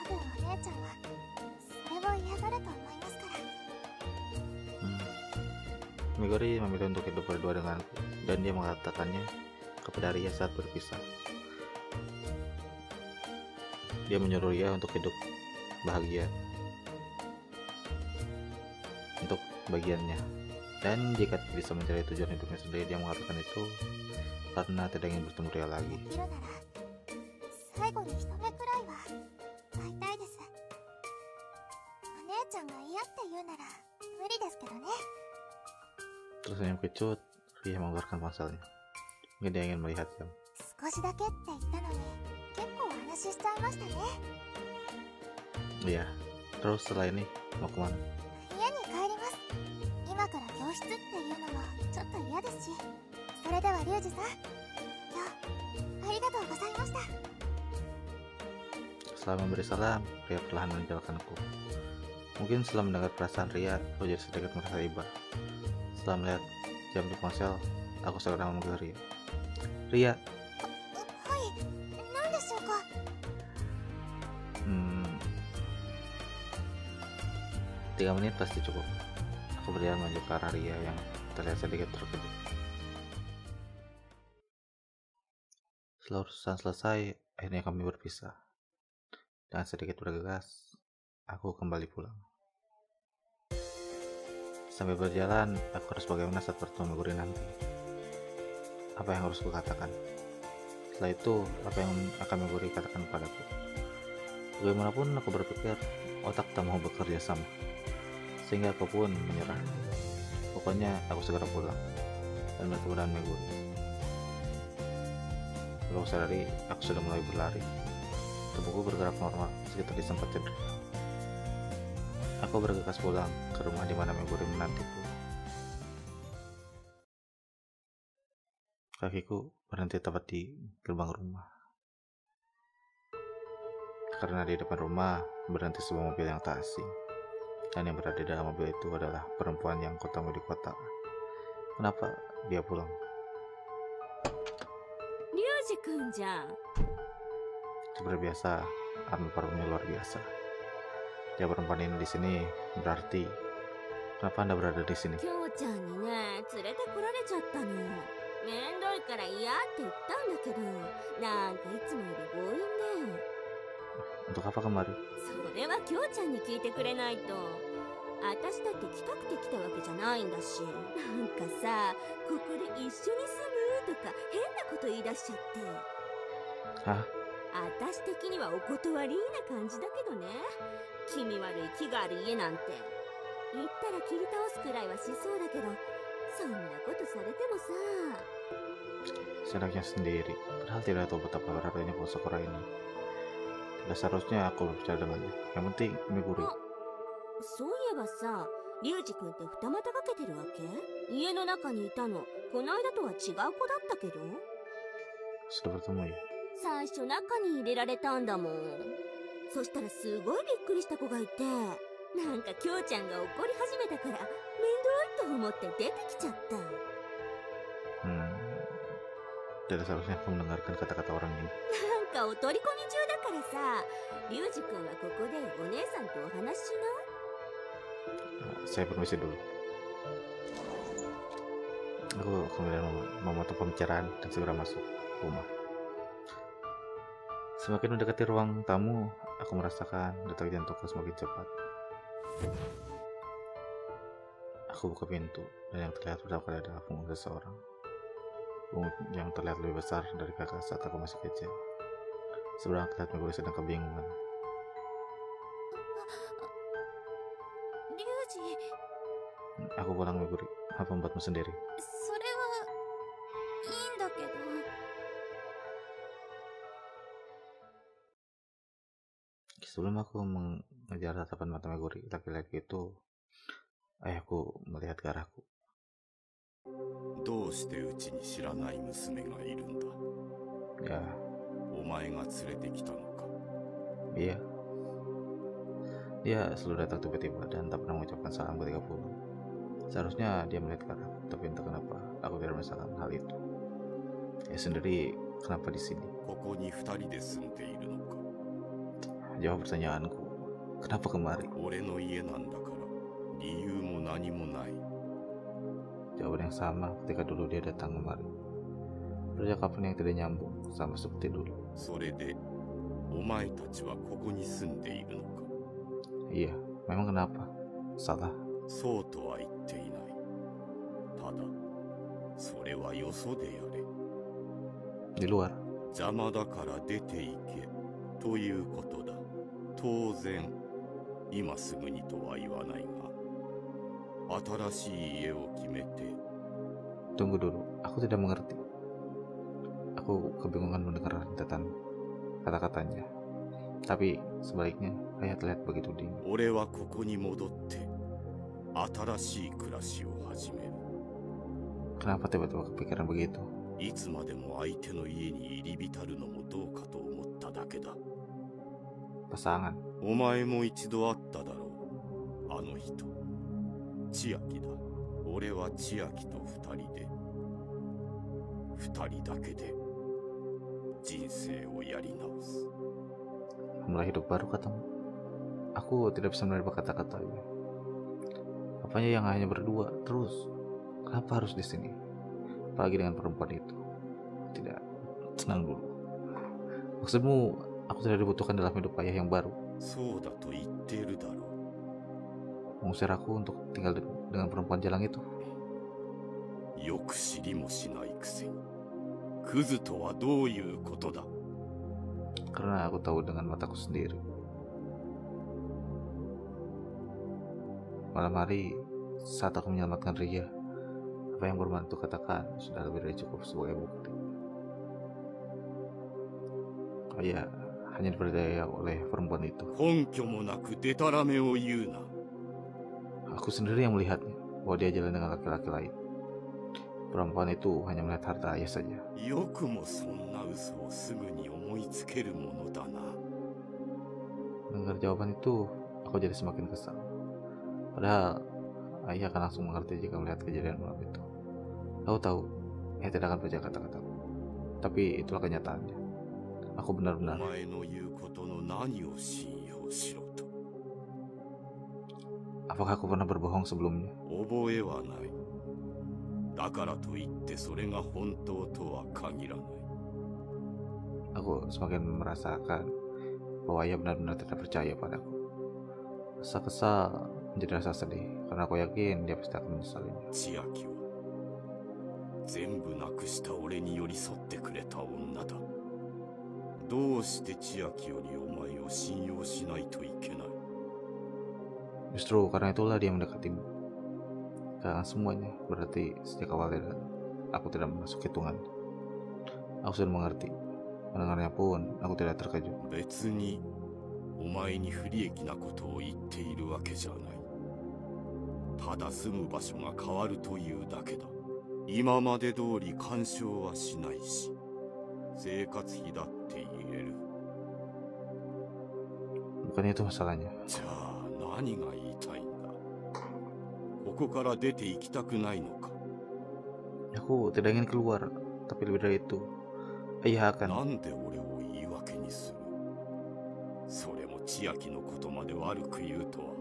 多分お姉ちゃんはそれを嫌がると思いますから。 Meguri memilih untuk hidup berdua denganku, dan dia mengatakannya kepada Ria saat berpisah. Dia menyuruh Ria untuk hidup bahagia untuk bagiannya, dan jika bisa mencari tujuan hidupnya sendiri, dia mengatakan itu karena tidak ingin bertemu Ria lagi. できるなら最後に一目くらいは会いたいです。お姉ちゃんが嫌って言うなら無理ですけどね。 Terus senyum kecut, Ria mengeluarkan ponselnya. Mungkin dia ingin melihat jam. 少しだけって言ったのに結構話しちゃいましたね。 Iya, terus setelah ini mau kemana? 家に帰ります。今から教室っていうのもちょっと嫌ですし。それではリュウジさん、今日ありがとうございました。 Setelah memberi salam, Ria perlahan meninggalkanku. Mungkin setelah mendengar perasaan Ria, aku jadi sedikit merasa iba. Setelah melihat jam di ponsel, aku segera memanggil Ria. Ria, はい、何でしょうか。 3 menit pasti cukup. Aku berjalan menuju ke arah Ria yang terlihat sedikit terkejut. Setelah urusan selesai, akhirnya kami berpisah. Dengan sedikit bergegas, aku kembali pulang. Sambil berjalan, aku harus bagaimana saat bertemu Meguri nanti? Apa yang harus kukatakan? Setelah itu, apa yang akan Meguri katakan padaku? Bagaimanapun aku berpikir, otak tak mau bekerja sama. Sehingga aku pun menyerah. Pokoknya aku segera pulang dan bertemu dengan Meguri. Lalu aku sadari, aku sudah mulai berlari. Tubuhku bergerak normal, sekitar di tempat tidur. Aku bergegas pulang ke rumah di mana Meguri menantiku. Kakiku berhenti tepat di gerbang rumah. Karena di depan rumah berhenti sebuah mobil yang tak asing. Dan yang berada di dalam mobil itu adalah perempuan yang kutemui di kota. Kenapa dia pulang? Ryuji-kun jan. Seperti biasa, aroma parfumnya luar biasa. Dia perempuan ini di sini berarti kenapa Anda berada di sini? Kyo-chan ni ne, 連れてこられちゃったの。めんどいから嫌って言ったんだけど、なんかいつもより強引ね。 Untuk apa kemari? それはきょうちゃんに聞いてくれないと。私だって来たくて来たわけじゃないんだし。なんかさ、ここで一緒に住むとか変なこと言い出しちゃって。 Hah? 私的にはお断りな感じだけどね。気味悪い気がある家なんて。言ったら切り倒すくらいはしそうだけど、そんなことされてもさ。 Senangnya sendiri, padahal tidak tahu betapa berharganya Kosakura ini. Tidak seharusnya aku berbicara dengannya. Yang penting Meguri. そういえばさ、リュウジ君って二股かけてるわけ？家の中にいたの、この間とは違う子だったけど。 Sudah bertemu ya? 最初中に入れられたんだもん。そしたらすごいびっくりした子がいて、なんかキョウちゃんが怒り始めたから面倒いと思って出てきちゃった。 Tidak seharusnya aku mendengarkan kata-kata orang ini. なんかお取り込み中だからさ、リュウジ君はここでお姉さんとお話ししな。 Saya permisi dulu. Aku kemudian memotong pembicaraan dan segera masuk rumah. Semakin mendekati ruang tamu, aku merasakan detak jantungku semakin cepat. Aku buka pintu, dan yang terlihat pertama kali adalah punggung seseorang. Punggung yang terlihat lebih besar dari kakak saat aku masih kecil. Seberang terlihat Meguri sedang kebingungan. リュウジ、 Aku pulang Meguri, apa membuatmu sendiri? それはいいんだけど。 Sebelum aku mengejar tatapan mata Meguri, laki-laki itu, ayahku melihat ke arahku. どうしてうちに知らない娘がいるんだ。 Ya, お前が連れてきたのか。 iya. Dia selalu datang tiba-tiba dan tak pernah mengucapkan salam ketika pulang. Seharusnya dia melihat ke arahku, tapi entah kenapa aku tidak merasakan hal itu. Ya sendiri, kenapa di sini? ここに二人で住んでいるのか。 Jawab pertanyaanku, kenapa kemari? 俺の家なんだから理由も何もない。 Jawaban yang sama ketika dulu dia datang kemari. Percakapan yang tidak nyambung, sama seperti dulu. それでお前たちはここに住んでいるのか。 Iya, memang kenapa? Salah. そうとは言っていない。ただそれはよそでやれ。 Di luar. 邪魔だから出て行けということだ。当然今すぐにとは言わないが、新しい家を決めて。 Tunggu dulu, aku tidak mengerti. Aku kebingungan mendengar rentetan kata-katanya. Tapi sebaliknya, ayah terlihat begitu dingin. 俺はここに戻って新しい暮らしを始める。 Kenapa tiba-tiba kepikiran begitu? いつまでも相手の家に入り浸るのもどうかと思っただけだ。 Pasangan. お前も一度会っただろう。あの人、千秋だ。俺は千秋と二人で、二人だけで人生をやり直す。 Mulai hidup baru katamu. Aku tidak bisa menerima kata-katanya. Apanya yang hanya berdua terus? Kenapa harus di sini? Apalagi dengan perempuan itu. Tidak, tenang dulu. Maksudmu, aku tidak dibutuhkan dalam hidup ayah yang baru? そうだと言っているだろう。mengusir aku untuk tinggal dengan perempuan jalang itu. よく知りもしないくせにクズとはどういうことだ。 Karena aku tahu dengan mataku sendiri. Malam hari, saat aku menyelamatkan Ria, apa yang bermantu katakan sudah lebih dari cukup sebagai bukti. Ayah hanya diperdaya oleh perempuan itu. 根拠もなくデタラメを言うな。 Aku sendiri yang melihatnya, bahwa dia jalan dengan laki-laki lain. Perempuan itu hanya melihat harta ayah saja. よくもそんな嘘をすぐに思いつけるものだな。 Mendengar jawaban itu, aku jadi semakin kesal. Padahal ayah akan langsung mengerti jika melihat kejadian malam itu. Aku tahu, ayah tidak akan percaya kata-kataku. Tapi itulah kenyataannya. Aku お benar-benar. 前の言うことの何を信用しろと。 Apakah aku pernah berbohong sebelumnya? 覚えはない。だからといってそれが本当とは限らない。 Aku semakin merasakan bahwa ayah benar-benar tidak percaya padaku. Rasa kesal menjadi rasa sedih karena aku yakin dia pasti akan menyesalinya. 千秋は全部なくした俺に寄り添ってくれた女だ。どうして千秋よりお前を信用しないといけない。 Justru karena itulah dia mendekatimu. Karena semuanya berarti sejak awal aku tidak masuk hitungan. Aku sudah mengerti. Mendengarnya pun aku tidak terkejut. 別にお前に不利益なことを言っているわけじゃない。ただ住む場所が変わるというだけだ。今まで通り干渉はしないし、生活費だって言える。 Bukan itu masalahnya. じゃあ何が言いたいんだ。ここから出て行きたくないのか。 Aku tidak ingin keluar, tapi lebih dari itu, ayah な akan. んで俺を言い訳にする。それも千秋のことまで悪く言うとは、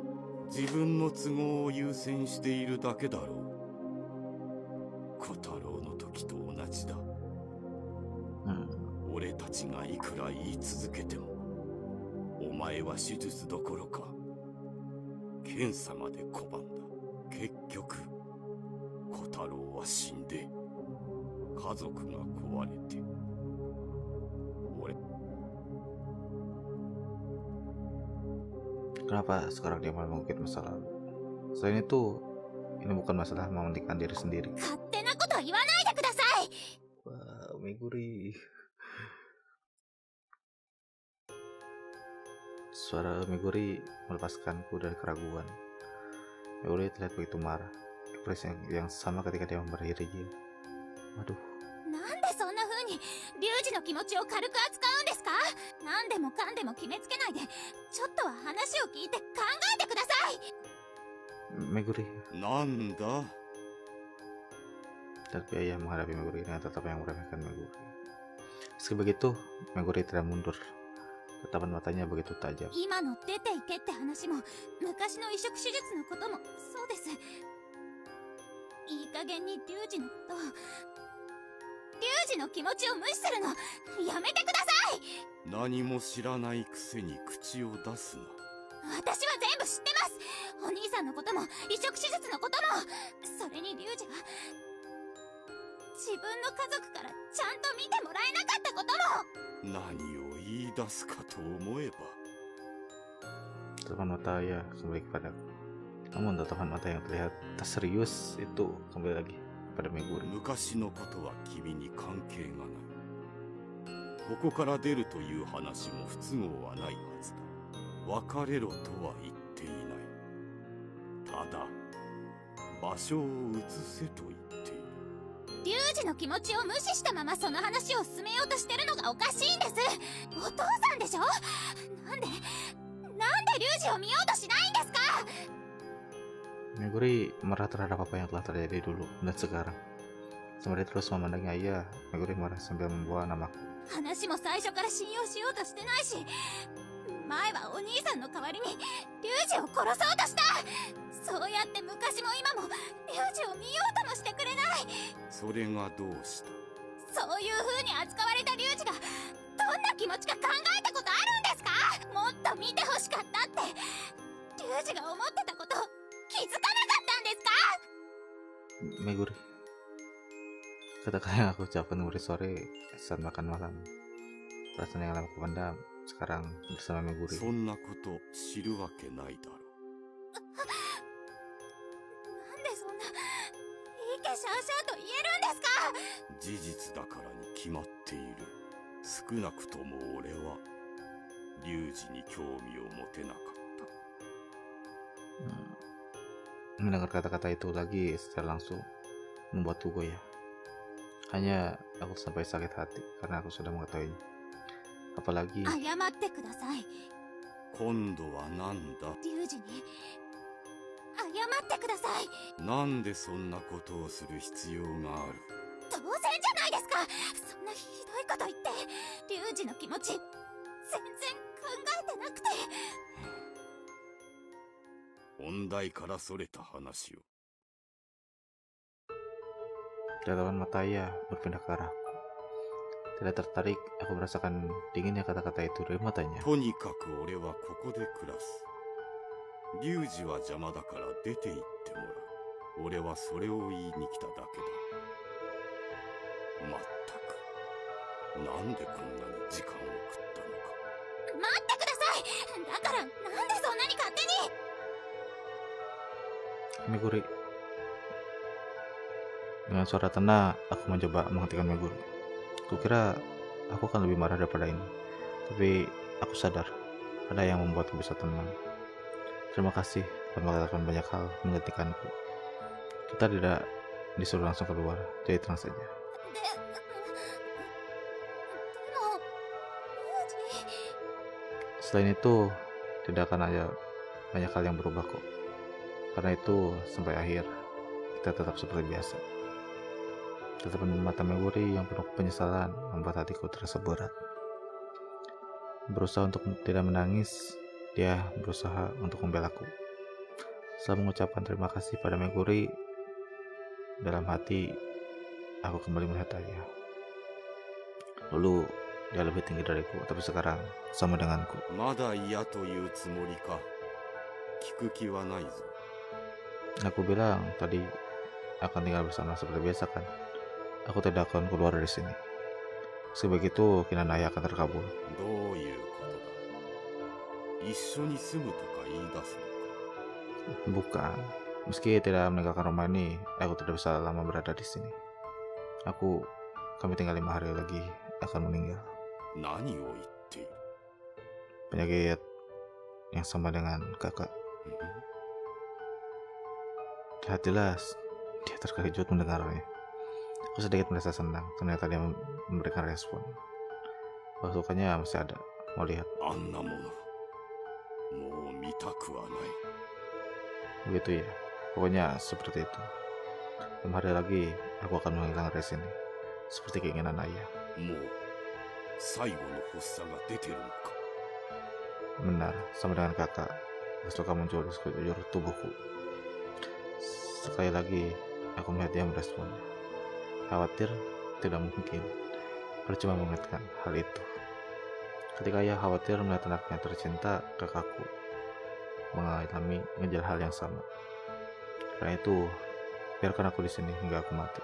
自分の都合を優先しているだけだろう。小太郎の時と同じだ。 俺たちがいくら言い続けても、お前は手術どころか検査まで拒んだ。結局小太郎は死んで家族が壊れて、俺 Kenapa sekarang dia malah mengungkit masa lalu? Selain itu, ini bukan masalah mementingkan diri sendiri. 勝手なこと言わないでください。 Wah, Meguri. Suara Meguri melepaskanku dari keraguan. Meguri terlihat begitu marah. Ekspresi yang sama ketika dia memarahi Ria. Waduh, なんでそんな風にリュウジの気持ちを軽く扱うんですか。何でもかんでも決めつけないで、ちょっとは話を聞いて考えてください。 Meguri. なんだ。 Tapi ayah menghadapi Meguri dengan tetap yang meremehkan Meguri. Meski begitu, Meguri tidak mundur. Tatapan matanya begitu tajam. 今の出ていけって話も昔の移植手術のこともそうです。いい加減にリュウジのことを、リュウジの気持ちを無視するのやめてください。何も知らないくせに口を出すな。私は全部知ってます。お兄さんのことも移植手術のことも。それにリュウジが自分の家族からちゃんと見てもらえなかったことも。何を言い出すかと思えば。 Tatapan mata ayah kembali kepadaku. Namun tatapan mata yang terlihat tak serius itu kembali lagi pada Meguri. 昔のことは君に関係がない。ここから出るという話も不都合はないはずだ。別れろとは言っていない。ただ場所を移せと言っている。リュウジの気持ちを無視したままその話を進めようとしてるのがおかしいんです。お父さんでしょ。なんでリュウジを見ようとしないんですか。 Meguri marah terhadap apa yang telah terjadi dulu dan sekarang. Sembari terus memandangi ayah, Meguri marah sambil membawa namaku. 話も最初から信用しようとしてないし、前はお兄さんの代わりにリュウジを殺そうとした。そうやって昔も今もリュウジを見ようともしてくれない。それがどうした。そういう風に扱われたリュウジがどんな気持ちか考えたことあるんですか。もっと見てほしかったってリュウジが思ってたこと気づかなかったんですか？ Meguri, kata-kata yang aku ucapkan kemarin sore saat makan malam, perasaan yang lama aku pendam sekarang bersama Meguri. そんなこと知るわけないだろなんでそんな、いいけしゃうしゃうと言えるんですか？う。事実だからに決まっている。少なくとも俺は龍二に興味を持てなかった。 Mendengar kata-kata itu lagi secara langsung membuatku goyah. Hanya aku sampai sakit hati karena aku sudah mengetahuinya. Apalagi 謝ってください。今度はなんだ。龍二に謝ってください。なんでそんなことをする必要がある。当然じゃないですか。そんなひどいこと言って龍二の気持ち全然考えてなくて。本題からそれた話を。 Tatapan mata ia berpindah ke arahku. Tidak tertarik, aku merasakan dinginnya kata-kata itu dari matanya. とにかく俺はここで暮らす。龍二は邪魔だから出て行ってもらう。俺はそれを言いに来ただけだ。まったく、なんでこんなに時間を食ったのか。待ってください。だからなんでそんなに勝手に。 Meguri. Dengan suara tenang, aku mencoba menghentikan Meguri. Kukira aku akan lebih marah daripada ini. Tapi aku sadar, ada yang membuatku bisa tenang. Terima kasih telah mengatakan banyak hal menghentikanku. Kita tidak disuruh langsung keluar, jadi tenang saja. でも龍二。 Selain itu, tidak akan ada banyak hal yang berubah kok. Karena itu, sampai akhir, kita tetap seperti biasa. Tatapan mata Meguri yang penuh penyesalan membuat hatiku terasa berat. Berusaha untuk tidak menangis, dia berusaha untuk membelaku. Setelah mengucapkan terima kasih pada Meguri, dalam hati, aku kembali melihat ayah. Dulu, dia lebih tinggi dariku, tapi sekarang sama denganku. まだ嫌というつもりか。聞く気はないぞ。 Aku bilang tadi akan tinggal bersama seperti biasa kan. Aku tidak akan keluar dari sini. Sebegitu keinginan ayah akan terkabul. どういうことだ。一緒に住むとか言い出すのか。 Bukan. Meski tidak meninggalkan rumah ini, aku tidak bisa lama berada di sini. Kami tinggal 5 hari lagi akan meninggal. 何を言っている。 Penyakit yang sama dengan kakak. Terlihat jelas, dia terkejut mendengarnya. Aku sedikit merasa senang, ternyata dia memberikan respon. Pasukannya masih ada, mau lihat. あんなもの、もう見たくはない。 Begitu ya, pokoknya seperti itu. 5 hari lagi, aku akan menghilang dari sini. Seperti keinginan ayah. もう最後の発作が出てるのか。 Benar, sama dengan kakak. Suka muncul di sekujur tubuhku. Sekali lagi, aku melihat dia meresponnya. Khawatir? Tidak mungkin. Percuma mengingatkan hal itu. Ketika ayah khawatir melihat anaknya tercinta, kakakku mengalami ngejar hal yang sama. Karena itu, biarkan aku di sini hingga aku mati.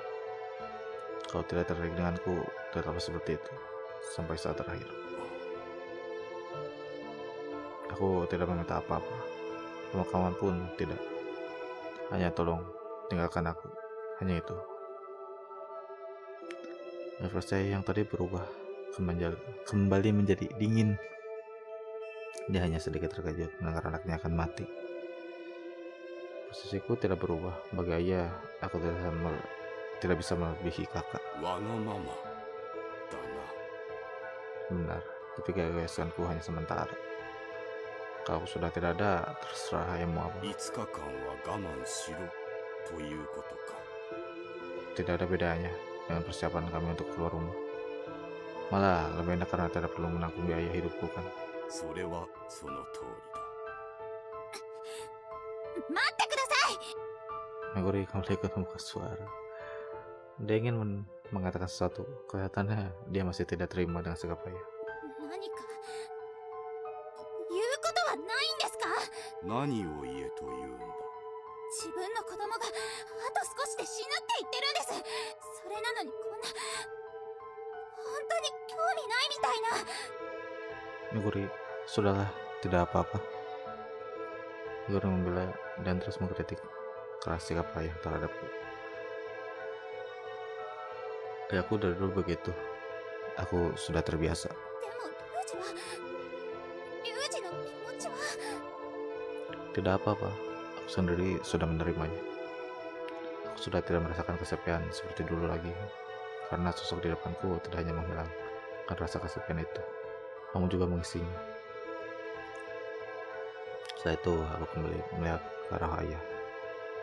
Kalau tidak tertarik denganku, tetap seperti itu sampai saat terakhir. Aku tidak meminta apa-apa, pemakaman pun tidak. Hanya tolong tinggalkan aku, hanya itu. Nafas saya yang tadi berubah kembali menjadi dingin. Dia hanya sedikit terkejut mendengar anaknya akan mati. Posisiku tidak berubah. Bagi ayah, aku tidak bisa melebihi kakak. わがままだな。 Benar, tapi gagasanku hanya sementara. Kalau aku sudah tidak ada, terserah ayah mau apa. 5日間は我慢しろということか。 Tidak ada bedanya dengan persiapan kami untuk keluar rumah. Malah lebih enak karena tidak perlu menanggung biaya hidup bukan? それはその通りだ。待ってください。 Meguri kembali ikut membuka suara. Dia ingin mengatakan sesuatu. Kelihatannya dia masih tidak terima dengan sikap ayah. 何か言うことはないんですか？何を言えと言うんだ。自分の子供があと少しで死ぬって言ってるんです。それなのにこんな本当に興味ないみたいな。Meguri, sudahlah, tidak apa-apa. Meguri membela dan terus mengkritik keras sikap ayah terhadapku. Ayahku dari dulu begitu. Aku sudah terbiasa. でもリュウジの気持ちは。 Tidak apa-apa, aku sendiri sudah menerimanya. Aku sudah tidak merasakan kesepian seperti dulu lagi. Karena sosok di depanku tidak hanya menghilangkan rasa kesepian itu, namun juga mengisinya. Setelah itu aku kembali melihat ke arah ayah.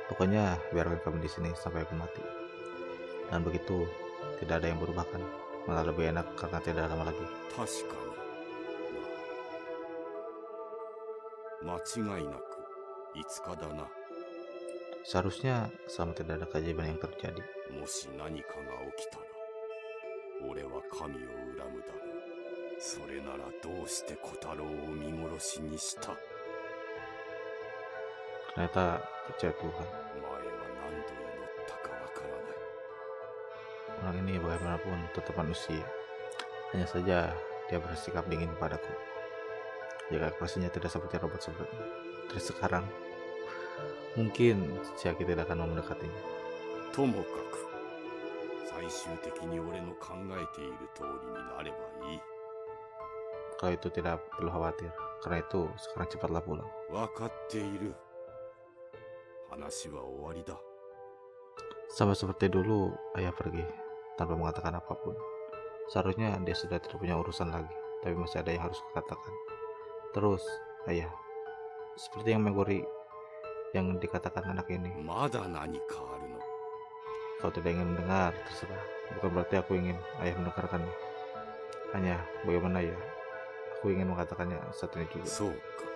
Pokoknya biarkan kamu di sini sampai aku mati. Dan begitu, tidak ada yang berubah kan? Malah lebih enak karena tidak lama lagi. 確かに。間違いなくいつかだな。 Seharusnya sama tidak ada keajaiban yang terjadi. もし何かが起きたら俺は神を恨むだろう。それならどうして小太郎を見殺しにした。 Ternyata percaya Tuhan. 前は何度祈ったかわからない。 Orang ini bagaimanapun tetap manusia. Hanya saja dia bersikap dingin padaku. Jika ekspresinya tidak seperti robot seperti sekarang, mungkin Chiaki tidak akan mau mendekatinya. ともかく最終的に俺の考えている通りになればいい。 Kalau itu tidak perlu khawatir, karena itu sekarang cepatlah pulang. わかっている。話は終わりだ。 Sama seperti dulu, ayah pergi tanpa mengatakan apapun. Seharusnya dia sudah tidak punya urusan lagi, tapi masih ada yang harus kukatakan. Terus, ayah, seperti yang Meguri yang dikatakan anak ini. まだ何かあるの。 Kau tidak ingin mendengar, terserah. Bukan berarti aku ingin ayah mendengarkannya. Hanya bagaimana ya, aku ingin mengatakannya saat ini juga. そうか。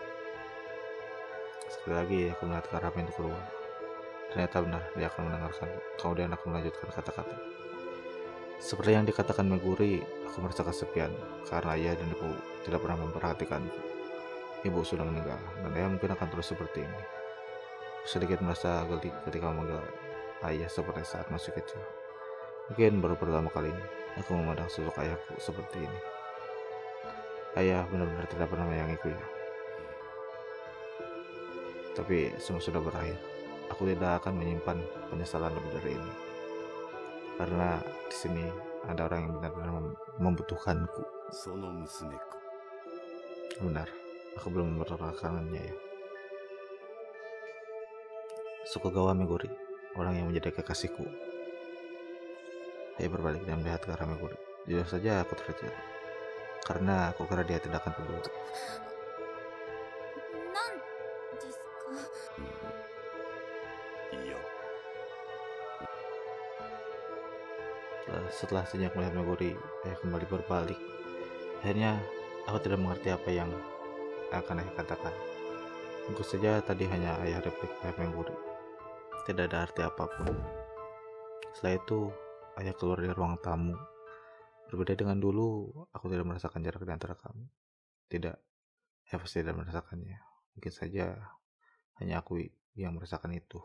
Sekali lagi aku melihat ke arah pintu keluar. Ternyata benar, dia akan mendengarkan. Kemudian akan melanjutkan kata-kata. Seperti yang dikatakan Meguri, aku merasa kesepian karena ayah dan ibu tidak pernah memperhatikanku. Ibu sudah meninggal, dan ayah mungkin akan terus seperti ini. Aku sedikit merasa geli ketika memanggil ayah seperti saat masih kecil. Mungkin baru pertama kalinya aku memandang sosok ayahku seperti ini. Ayah benar-benar tidak pernah menyayangiku ya. Tapi semua sudah berakhir. Aku tidak akan menyimpan penyesalan lebih dari ini. Karena di sini ada orang yang benar-benar membutuhkanku. その娘か。 Benar, aku belum memperkenalkannya ya. Sukugawa Meguri, orang yang menjadi kekasihku. Saya berbalik dan melihat ke arah Meguri. Jujur saja aku terkejut, karena aku kira dia tidak akan peduli. なんですか。いや、 Setelah sejak melihat Meguri, saya kembali berbalik. Akhirnya, aku tidak mengerti apa yang akan ayah katakan. Tentu saja tadi hanya ayah replik ayah Meguri. Tidak ada arti apapun. Setelah itu, ayah keluar dari ruang tamu. Berbeda dengan dulu, aku tidak merasakan jarak di antara kami. Tidak, saya pasti tidak merasakannya. Mungkin saja hanya aku yang merasakan itu.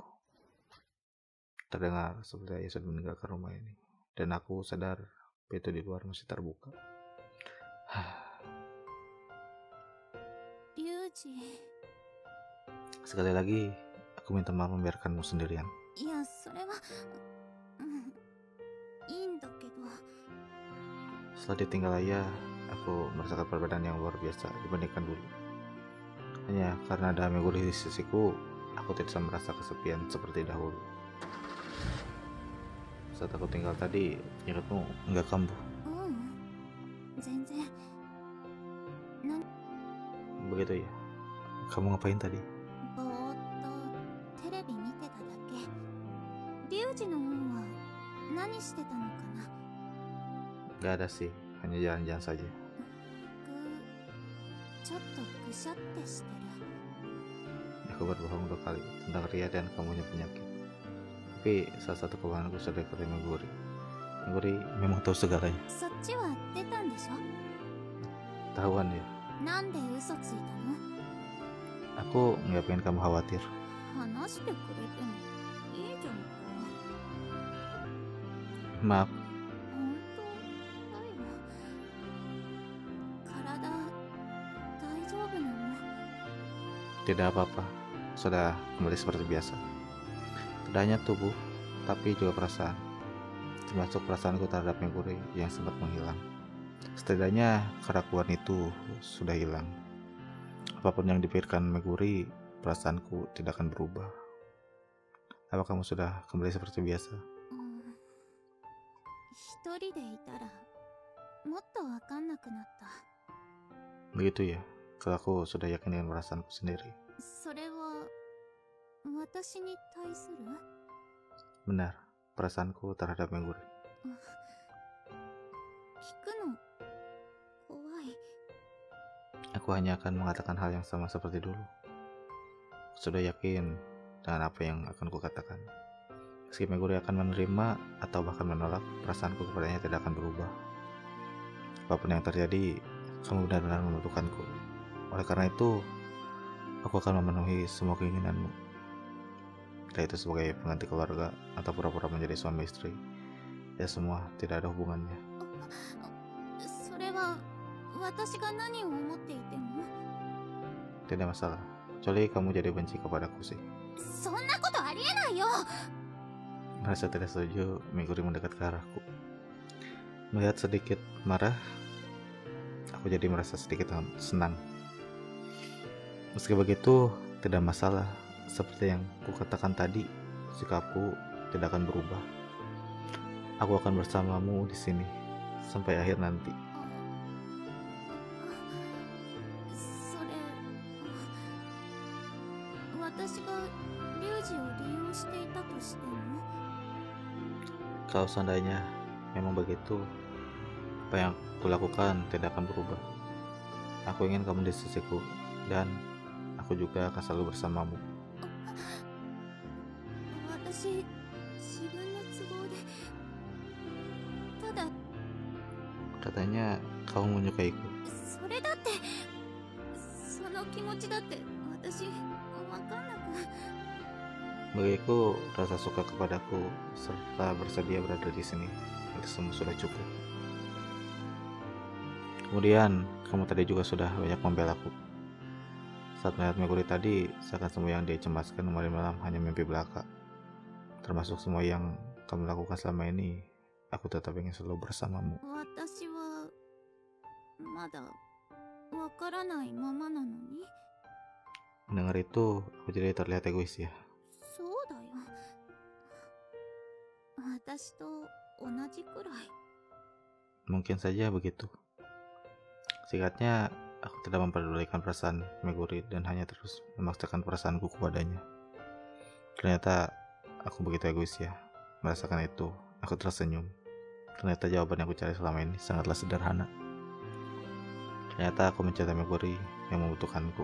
Terdengar seperti ayah sudah meninggalkan rumah ini. Dan aku sadar pintu di luar masih terbuka. リュウジ。 Sekali lagi, aku minta maaf membiarkanmu sendirian. いや、それは、いいんだけど。 Setelah ditinggal ayah, aku merasakan perbedaan yang luar biasa dibandingkan dulu. Hanya karena ada Meguri di sisiku, aku tidak bisa merasa kesepian seperti dahulu. Saat aku tinggal tadi, ingatmu enggak kambuh. 全然。 Begitu ya? Kamu ngapain tadi? ぼーっとテレビ見てただけ。リュウジの方は何してたのかな。 Gak ada sih, hanya jalan-jalan saja. ちょっとぐしゃってしてる。 Aku berbohong 2 kali tentang Ria dan kamu punya penyakit. Tapi salah satu kebohonganku sudah diketahui Meguri. Meguri memang tahu segalanya. そっちは出たんでしょ。 Tahuan ya. なんで嘘ついたの。 Aku nggak pengen kamu khawatir. 話してくれてもいいじゃんか。 Maaf, 本当だよ。体大丈夫なの？ tidak apa-apa. Sudah kembali seperti biasa. Tidak hanya tubuh, tapi juga perasaan. Termasuk perasaanku terhadap Meguri yang sempat menghilang. Setidaknya keraguan itu sudah hilang. Apapun yang dipikirkan Meguri, perasaanku tidak akan berubah. Apa kamu sudah kembali seperti biasa? 一人でいたらもっとわかんなくなった。 Begitu ya, kalau aku sudah yakin dengan perasaanku sendiri. それは私に対する？ Benar, perasaanku terhadap Meguri. 聞くの怖い。 Aku hanya akan mengatakan hal yang sama seperti dulu. Sudah yakin dengan apa yang akan kukatakan. Meski Meguri akan menerima atau bahkan menolak, perasaanku kepadanya tidak akan berubah. Apapun yang terjadi, kamu benar-benar membutuhkanku. Oleh karena itu, aku akan memenuhi semua keinginanmu. Entah itu sebagai pengganti keluarga atau pura-pura menjadi suami istri. Ya semua tidak ada hubungannya. それは私が何を思っていても？ Tidak masalah. Kecuali kamu jadi benci kepadaku sih. そんなことありえないよ。 Merasa tidak setuju, Meguri mendekat ke arahku. Melihat sedikit marah, aku jadi merasa sedikit senang. Meski begitu, tidak masalah. Seperti yang kukatakan tadi, sikapku tidak akan berubah. Aku akan bersamamu di sini sampai akhir nanti. それ、私がリュウジを利用していたとしても？ Kalau seandainya memang begitu, apa yang kulakukan tidak akan berubah. Aku ingin kamu di sisiku, dan aku juga akan selalu bersamamu. 私、自分の都合で、ただ、 Katanya kamu menyukaiku. それだって、その気持ちだって私、わかんなく。 Bagiku, rasa suka kepadaku serta bersedia berada di sini, itu semua sudah cukup. Kemudian, kamu tadi juga sudah banyak membelaku. Saat melihat Meguri tadi, seakan semua yang dia cemaskan kemarin malam hanya mimpi belaka. Termasuk semua yang kamu lakukan selama ini, aku tetap ingin selalu bersamamu. 私は、まだ、わからないままなのに。 Mendengar itu, aku jadi terlihat egois ya. そうだよ。私と同じくらい。 Mungkin saja begitu. Singkatnya, aku tidak memperdulikan perasaan Meguri dan hanya terus memaksakan perasaanku kepadanya. Ternyata aku begitu egois ya. Merasakan itu, aku tersenyum. Ternyata jawaban yang aku cari selama ini sangatlah sederhana. Ternyata aku mencintai Meguri yang membutuhkanku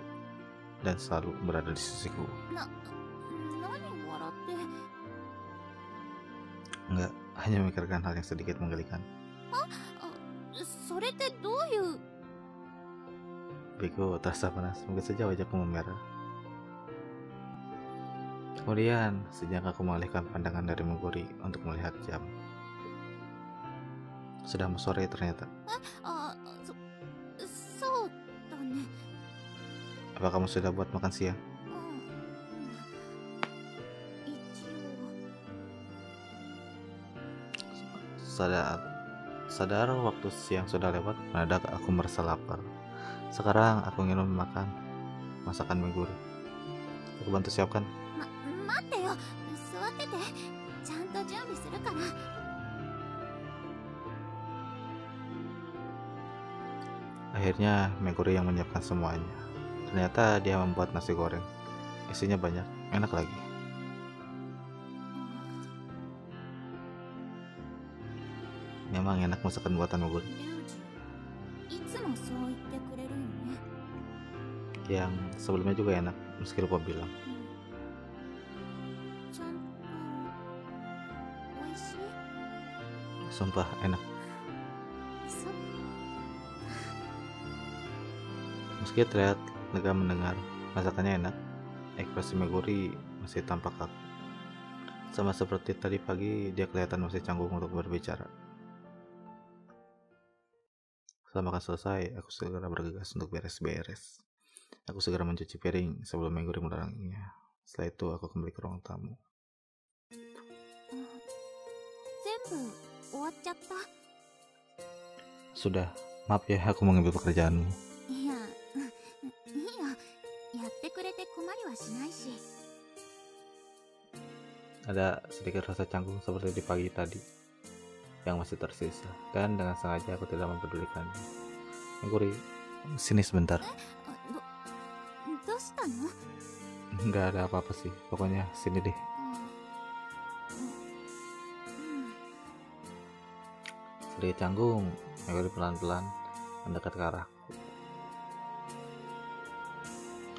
dan selalu berada di sisiku. 何笑って。 Enggak, hanya memikirkan hal yang sedikit menggelikan. それってどういう？ Biku terasa panas, mungkin saja wajahku memerah. Kemudian, sejenak aku mengalihkan pandangan dari Meguri untuk melihat jam. Sudah mau sore ternyata. そうだね。 Apa kamu sudah buat makan siang? 一応。 Sadar waktu siang sudah lewat, mendadak aku merasa lapar. Sekarang aku ingin makan masakan Meguri. Aku bantu siapkan. 待ってよ。座ってて。ちゃんと準備するから。 Akhirnya Meguri yang menyiapkan semuanya. Ternyata dia membuat nasi goreng. Isinya banyak, enak lagi. Memang enak masakan buatan Meguri. リュウジ、いつもそう言ってくれるよね。 Yang sebelumnya juga enak, meski lupa bilang. ちゃんと、美味しい？ Sumpah enak. そっ Meski terlihat lega mendengar masakannya enak, ekspresi Meguri masih tampak kaku. Sama seperti tadi pagi, dia kelihatan masih canggung untuk berbicara. Setelah makan selesai, aku segera bergegas untuk beres-beres. Aku segera mencuci piring sebelum Meguri meneranginya. Setelah itu, aku kembali ke ruang tamu. 全部終わっちゃった。 Sudah, maaf ya aku mengambil pekerjaanmu. いや、いいよ。やってくれて困りはしないし。 Ada sedikit rasa canggung seperti di pagi tadi yang masih tersisa, dan dengan sengaja aku tidak mempedulikannya. Meguri, sini sebentar. どうしたの？ Nggak ada apa-apa sih, pokoknya sini deh. Sedikit canggung, Meguri pelan-pelan mendekat ke arahku.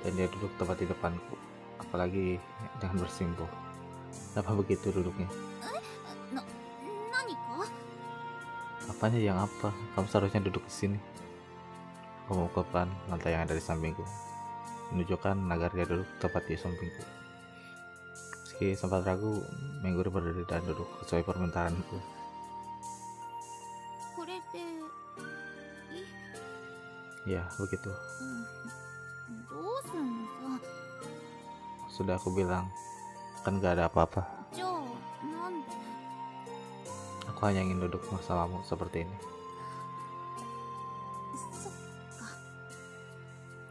Dan dia duduk tepat di depanku, apalagi dengan bersimpuh. Kenapa begitu duduknya? 何か？ Apanya yang apa? Kamu seharusnya duduk di sini. Aku memukul pelan lantai yang ada di sampingku, menunjukkan agar dia duduk tepat di sampingku. Meski sempat ragu, Meguri berdiri dan duduk sesuai permintaanku. これでいい？ Ya, begitu. どうすんのさ？ Sudah aku bilang, kan gak ada apa-apa. じゃあなんで？ Aku hanya ingin duduk bersamamu seperti ini. そっか。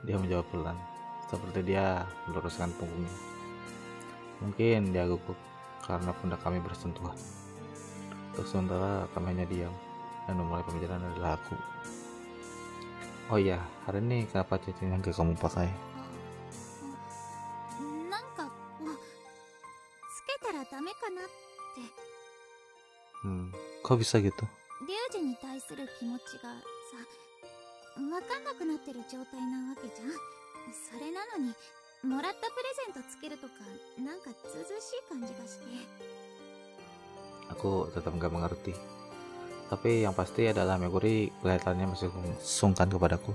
Dia menjawab pelan, seperti dia meluruskan punggungnya. Mungkin dia gugup karena pundak kami bersentuhan. Untuk sementara kami hanya diam, dan memulai pembicaraan adalah aku. Oh iya, hari ini kenapa cincin yang kamu pakai? なんかこうつけたらダメかなって。 Kok bisa gitu? リュウジに対する気持ちがさ、わかんなくなってる状態なわけじゃん。それなのにもらったプレゼントつけるとかなんかずうずうしい感じがして。 Aku tetap nggak mengerti. Tapi yang pasti adalah Meguri kelihatannya masih sungkan kepadaku.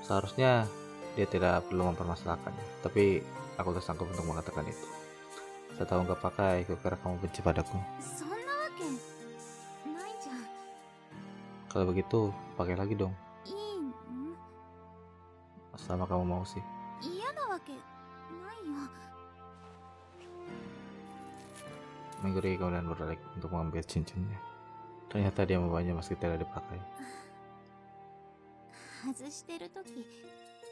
Seharusnya dia tidak perlu mempermasalahkannya, tapi aku tersangkut untuk mengatakan itu. Setelah nggak pakai, kukira kamu benci padaku. そんなわけないじゃん。 Kalau begitu, pakai lagi dong. いいん？ Selama kamu mau sih. 嫌なわけないよ。 Meguri kemudian berbalik untuk mengambil cincinnya. Ternyata dia membawanya meski tidak dipakai. 外してるとき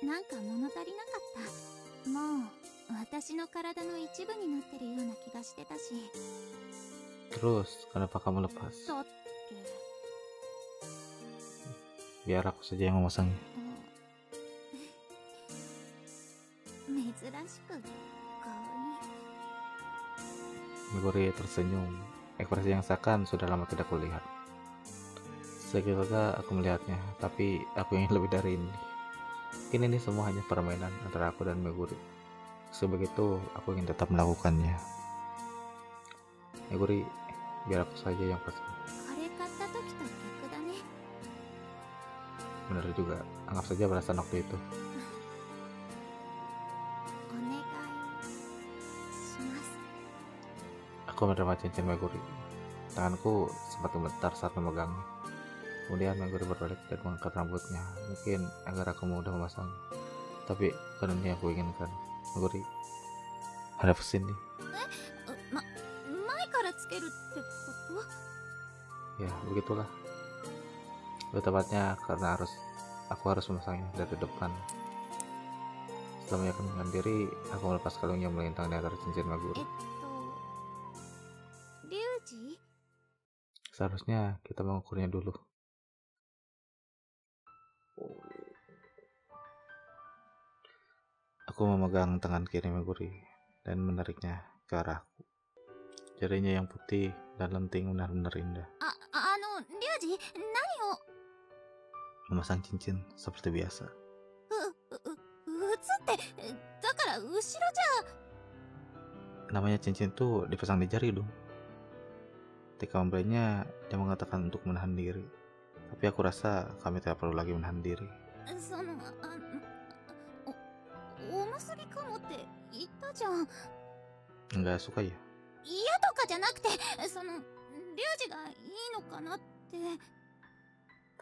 なんか物足りなかった。もう私の体の一部になってるような気がしてたし。 Terus, kenapa kamu lepas? だって。 Biar aku saja yang memasangnya. 珍しく可愛い。 Meguri tersenyum, ekspresi yang seakan sudah lama tidak kulihat. Seketika aku melihatnya, tapi aku ingin lebih dari ini. Mungkin ini semua hanya permainan antara aku dan Meguri. Sebegitu, aku ingin tetap melakukannya. Meguri, biar aku saja yang pesan. これ買った時と逆だね。 Benar juga, anggap saja balasan waktu itu. お願いします。 Aku menerima cincin Meguri. Tanganku sempat gemetar saat memegangnya. Kemudian Meguri berbalik dan mengangkat rambutnya, mungkin agar aku mudah memasangnya. Tapi bukan ini yang aku inginkan. Meguri, hadap sini. 前からつけるってこ Ya, begitulah. Lebih tepatnya karena aku harus memasangnya dari depan. Setelah meyakinkan diri, aku melepas kalung yang melintang di antara cincin と？ Meguri. リュウジ？ Seharusnya kita mengukurnya dulu. Aku memegang tangan kiri Meguri dan menariknya ke arahku. Jarinya yang putih dan lenting benar-benar indah. リュウジ、何を？ Memasang cincin seperti biasa. 映ってだから後ろじゃ。 Namanya cincin tuh dipasang di jari dong. Ketika membelinya, dia mengatakan untuk menahan diri. Tapi aku rasa kami tidak perlu lagi menahan diri. その重すぎかもって言ったじゃん。 Nggak suka ya? 嫌とかじゃなくて、リュウジがいいのかなって。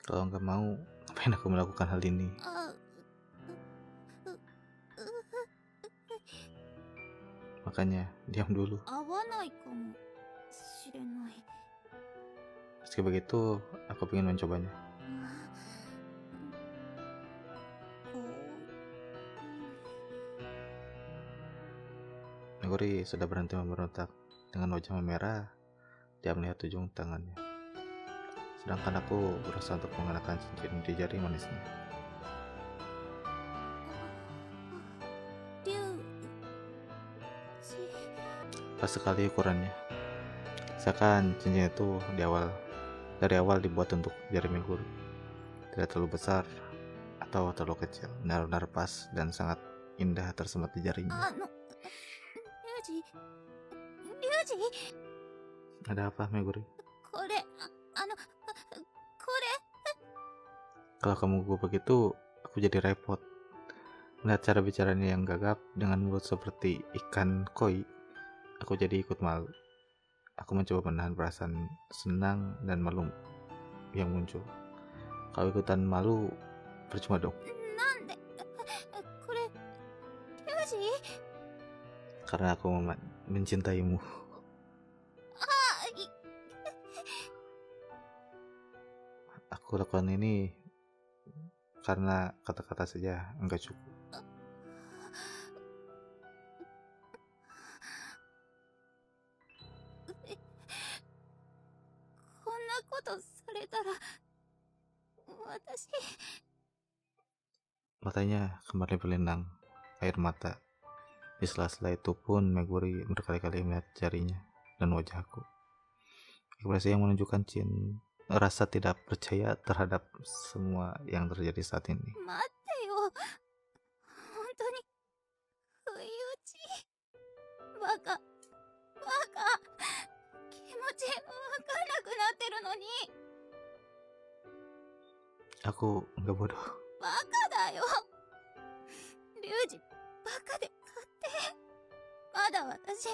Kalau nggak mau, ngapain aku melakukan hal ini? あ、Makanya, diam dulu. 合わないかもしれない。 Meski begitu, aku ingin mencobanya. こう Meguri sudah berhenti memberontak. Dengan wajah memerah, dia melihat ujung tangannya. Sedangkan aku berusaha untuk mengenakan cincin di jari manisnya. リュウジ Pas sekali ukurannya. Seakan cincin itu dari awal dibuat untuk jari Meguri. Tidak terlalu besar atau terlalu kecil, benar-benar pas dan sangat indah tersemat di jarinya. リュウジ Ada apa, Meguri? これ、これ Kalau kamu gugup begitu, aku jadi repot. Melihat cara bicaranya yang gagap dengan mulut seperti ikan koi, aku jadi ikut malu. Aku mencoba menahan perasaan senang dan malu yang muncul. Kalau ikutan malu, percuma dong. なんで、これ、リュウジ Karena aku mencintaimu. あ、Aku lakukan ini karena kata-kata saja enggak cukup. こんなことされたら、私、 Matanya kembali berlinang air mata. Di sela-sela itu pun Meguri berkali-kali melihat jarinya dan wajahku. Ekspresi yang menunjukkan rasa tidak percaya terhadap semua yang terjadi saat ini. 待ってよ。本当に、不意打ち。バカ、気持ちわかんなくなってるのに。 Aku enggak bodoh. バカだよ。リュウジ、バカで買って。まだ私、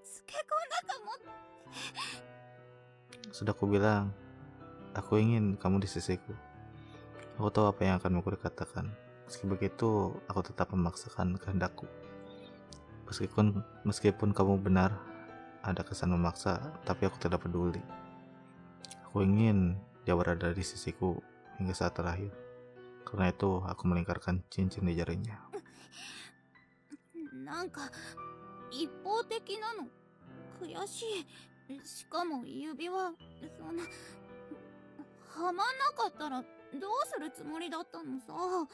つけ込んだかもって。 Sudah aku bilang, aku ingin kamu di sisiku. Aku tahu apa yang akan Meguri katakan. Meski begitu, aku tetap memaksakan kehendakku. Meskipun kamu benar, ada kesan memaksa, tapi aku tidak peduli. Aku ingin dia berada di sisiku hingga saat terakhir. Karena itu, aku melingkarkan cincin di jarinya. なんか一方的なの悔しい。しかも指輪そんなはまんなかったらどうするつもりだったのさ。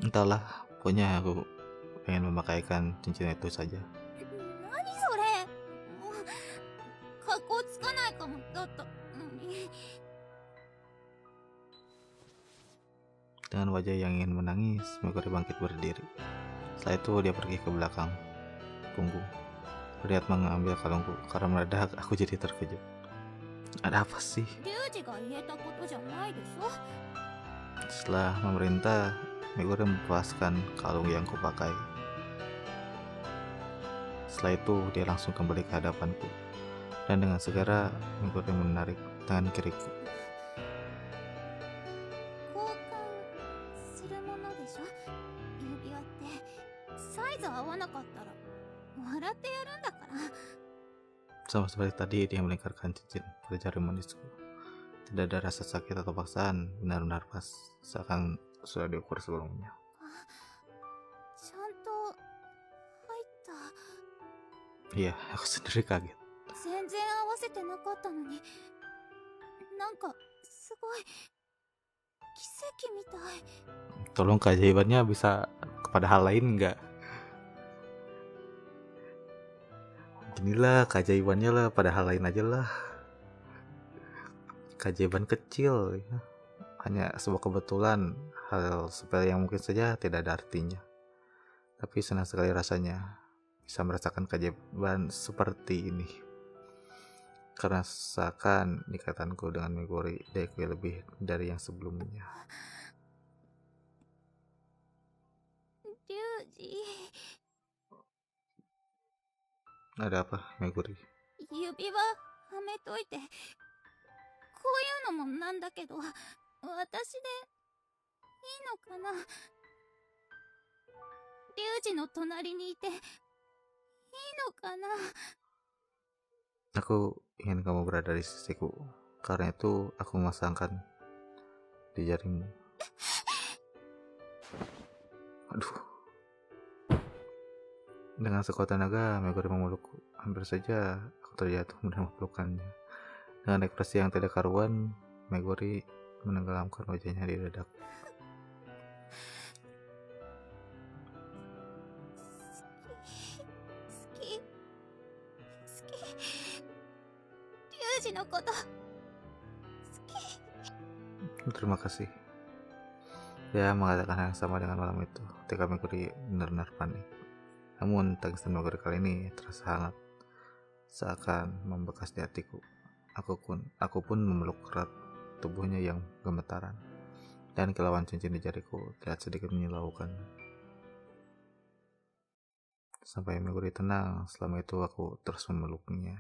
Entahlah, pokoknya aku pengen memakaikan cincin itu saja. 何それ。もう格好つかないかもだったのに。 Dengan wajah yang ingin menangis, Meguri bangkit berdiri. Setelah itu dia pergi ke belakang punggung. Berniat mengambil kalungku, karena mendadak aku jadi terkejut. Ada apa sih? リュウジが言えたことじゃないでしょ。 Setelah memerintah, Meguri melepaskan kalung yang kupakai. Setelah itu dia langsung kembali ke hadapanku. Dan dengan segera Meguri menarik tangan kiriku. 交換するものでしょ指輪って。サイズ合わなかったら笑ってやるんだから。 Sama seperti tadi dia melingkarkan cincin pada jari manisku. Tidak ada rasa sakit atau paksaan, benar-benar pas, seakan sudah diukur sebelumnya. ちゃんと入った。 Iya, aku sendiri kaget. 全然合わせてなかったのに、なんかすごい奇跡みたい。 Tolong keajaibannya bisa kepada hal lain nggak? Inilah keajaibannya lah, pada hal lain aja lah. Keajaiban kecil ya. Hanya sebuah kebetulan, hal sepele yang mungkin saja tidak ada artinya. Tapi senang sekali rasanya bisa merasakan keajaiban seperti ini. Karena seakan ikatanku dengan Meguri diakui lebih dari yang sebelumnya. リュ Ada apa, Meguri? 指輪はめといて、こういうのもなんだけど、私でいいのかな。リュウジの隣にいていいのかな。 Aku ingin kamu berada di sisiku. Karena itu aku memasangkan di jarimu. Aduh. Dengan sekuat tenaga, Meguri memelukku. Hampir saja aku terjatuh dan memelukkannya. Dengan ekspresi yang tidak karuan, Meguri menenggelamkan wajahnya di dadaku. リュウジのこと好き。 Terima kasih. Dia mengatakan hal yang sama dengan malam itu. Ketika Meguri benar-benar panik. Namun tangisan Meguri kali ini terasa hangat, seakan membekas di hatiku. Aku pun memeluk erat tubuhnya yang gemetaran, dan kilauan cincin di jariku terlihat sedikit menyilaukan. Sampai Meguri tenang, selama itu aku terus memeluknya.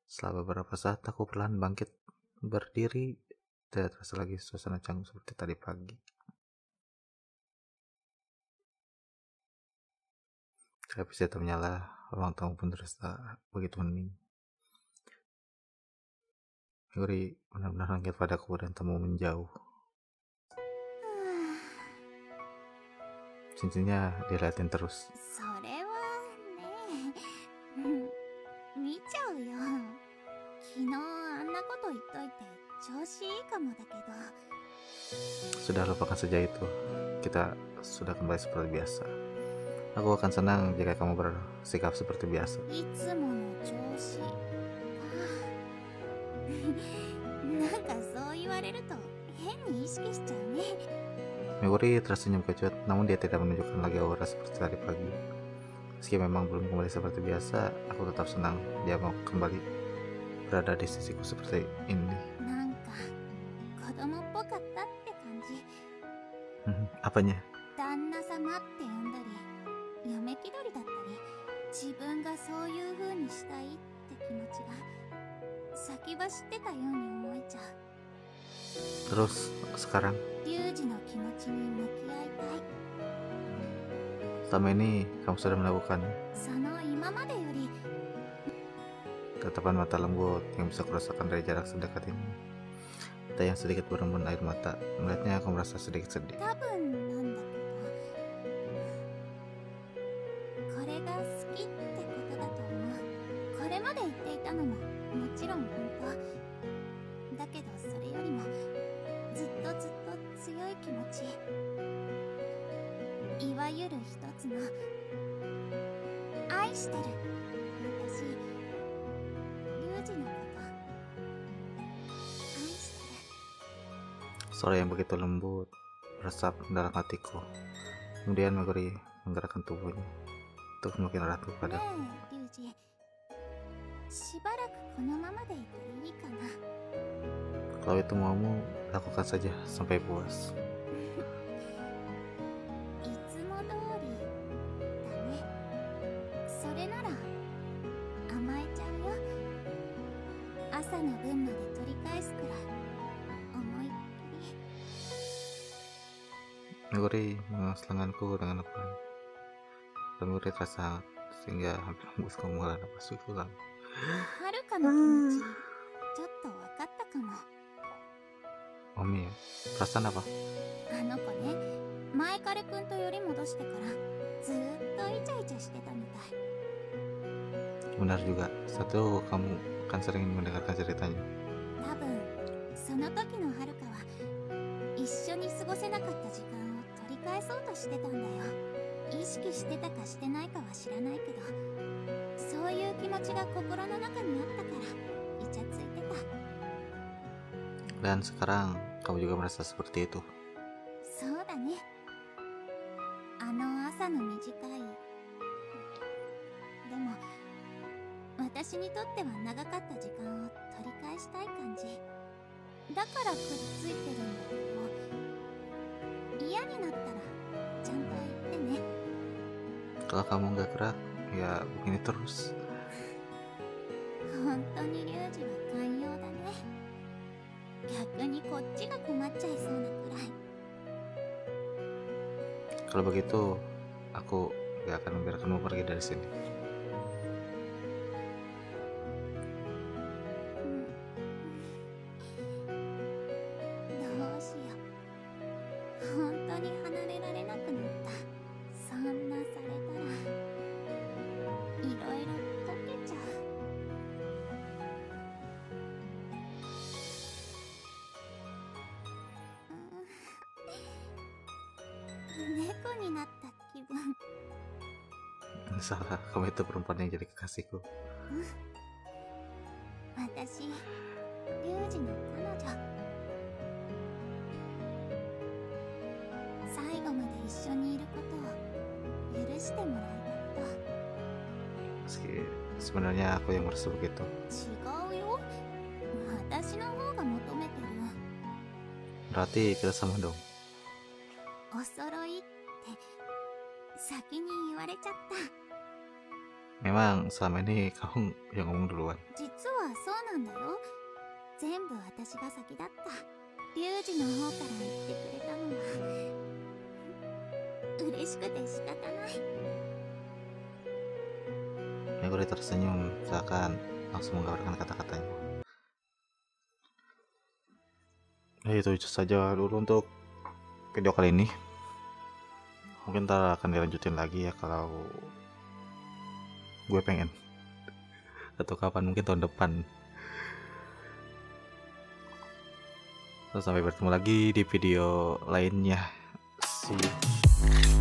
Setelah beberapa saat aku perlahan bangkit, berdiri, tidak terasa lagi suasana canggung seperti tadi pagi. Televisi tak menyala, ruang tamu pun terasa begitu hening. Meguri benar-benar lengket padaku dan tamu menjauh. Cincinnya dilihatin terus. それはね、見ちゃうよ。昨日あんなこと言っといて調子いいかもだけど。 Sudah lupakan saja itu. Kita sudah kembali seperti biasa. Aku akan senang jika kamu bersikap seperti biasa. いつもの調子か。なんかそう言われると変に意識しちゃうね。 Meguri tersenyum kecut, namun dia tidak menunjukkan lagi aura seperti tadi pagi. Meski memang belum kembali seperti biasa, aku tetap senang dia mau kembali berada di sisiku seperti ini. なんか子供っぽかったって感じ。 Apanya? 旦那様って呼んだり、嫁気取りだったり、自分がそういう風にしたいって気持ちが先走ってたように思えちゃう。 Terus sekarang, リュウジの気持ちに向き合いたい。 selama ini kamu sudah melakukan その今までより tatapan mata lembut yang bisa kurasakan dari jarak sedekat ini. Mata yang sedikit berembun air mata. Melihatnya aku merasa sedikit sedih. 多分なんだけど、これが好きってことだと思う。これまで言っていたのももちろん本当だけど、それよりもずっと強い気持ち、いわゆる一つの愛してる。私リュウジのこと愛してる。 Suara yang begitu lembut meresap dalam hatiku. Kemudian Meguri menggerakkan tubuhnya untuk semakin erat kepada ねえリュウジ、しばらくこのままでいていいかな。 Kalau itu maumu, lakukan saja sampai puas. いつも通りだね。それなら甘えちゃうよ。朝の分まで取り返すくらい思いっきり。 Meguri mengelus lenganku dengan lepas. Dan Meguri terasa hangat sehingga hampir membuatku menghela napas ulang. はるかの気持ちちょっと分かったかも。 Omi ya, perasaan apa? あの子ね、前彼くんとより戻してからずーっとイチャイチャしてたみたい。 Benar juga, satu kamu akan sering mendengarkan ceritanya. 多分その時のはるかは一緒に過ごせなかった時間を取り返そうとしてたんだよ。意識してたかしてないかは知らないけど、そういう気持ちが心の中にあったからイチャついてた。 Dan sekarang kamu juga merasa seperti itu. そうだね。あの朝の短い、でも私にとっては長かった時間を取り返したい感じだからくっついてるんだけど、嫌になったらちゃんと言ってね。 Kalau kamu nggak gerak, ya begini terus. 本当にリュウジは寛容だね。逆にこっちが困っちゃいそうなくらい。 Kalau begitu, aku gak akan membiarkanmu pergi dari sini. どうしよう。本当に離れられなくなった。そんなされたらいろいろ溶けちゃう。猫になった気分。 Salah, kamu itu perempuan yang jadi kekasihku. 私、リュウジの彼女。最後まで一緒にいることを許してもらいたいと。 Sebenarnya aku yang merasa begitu. 違うよ。私の方が求めてる。 Berarti kita sama dong. お揃いって先に言われちゃった。 Memang selama ini kamu yang ngomong duluan. 実はそうなんだよ。全部私が先だった。リュウジの方から言ってくれたのは嬉しくて仕方ない。 Meguri tersenyum seakan langsung menggambarkan kata-katanya. Itu saja dulu untuk video kali ini. Mungkin ntar akan dilanjutin lagi ya kalau gue pengen, atau kapan, mungkin tahun depan. Sampai bertemu lagi di video lainnya. See you.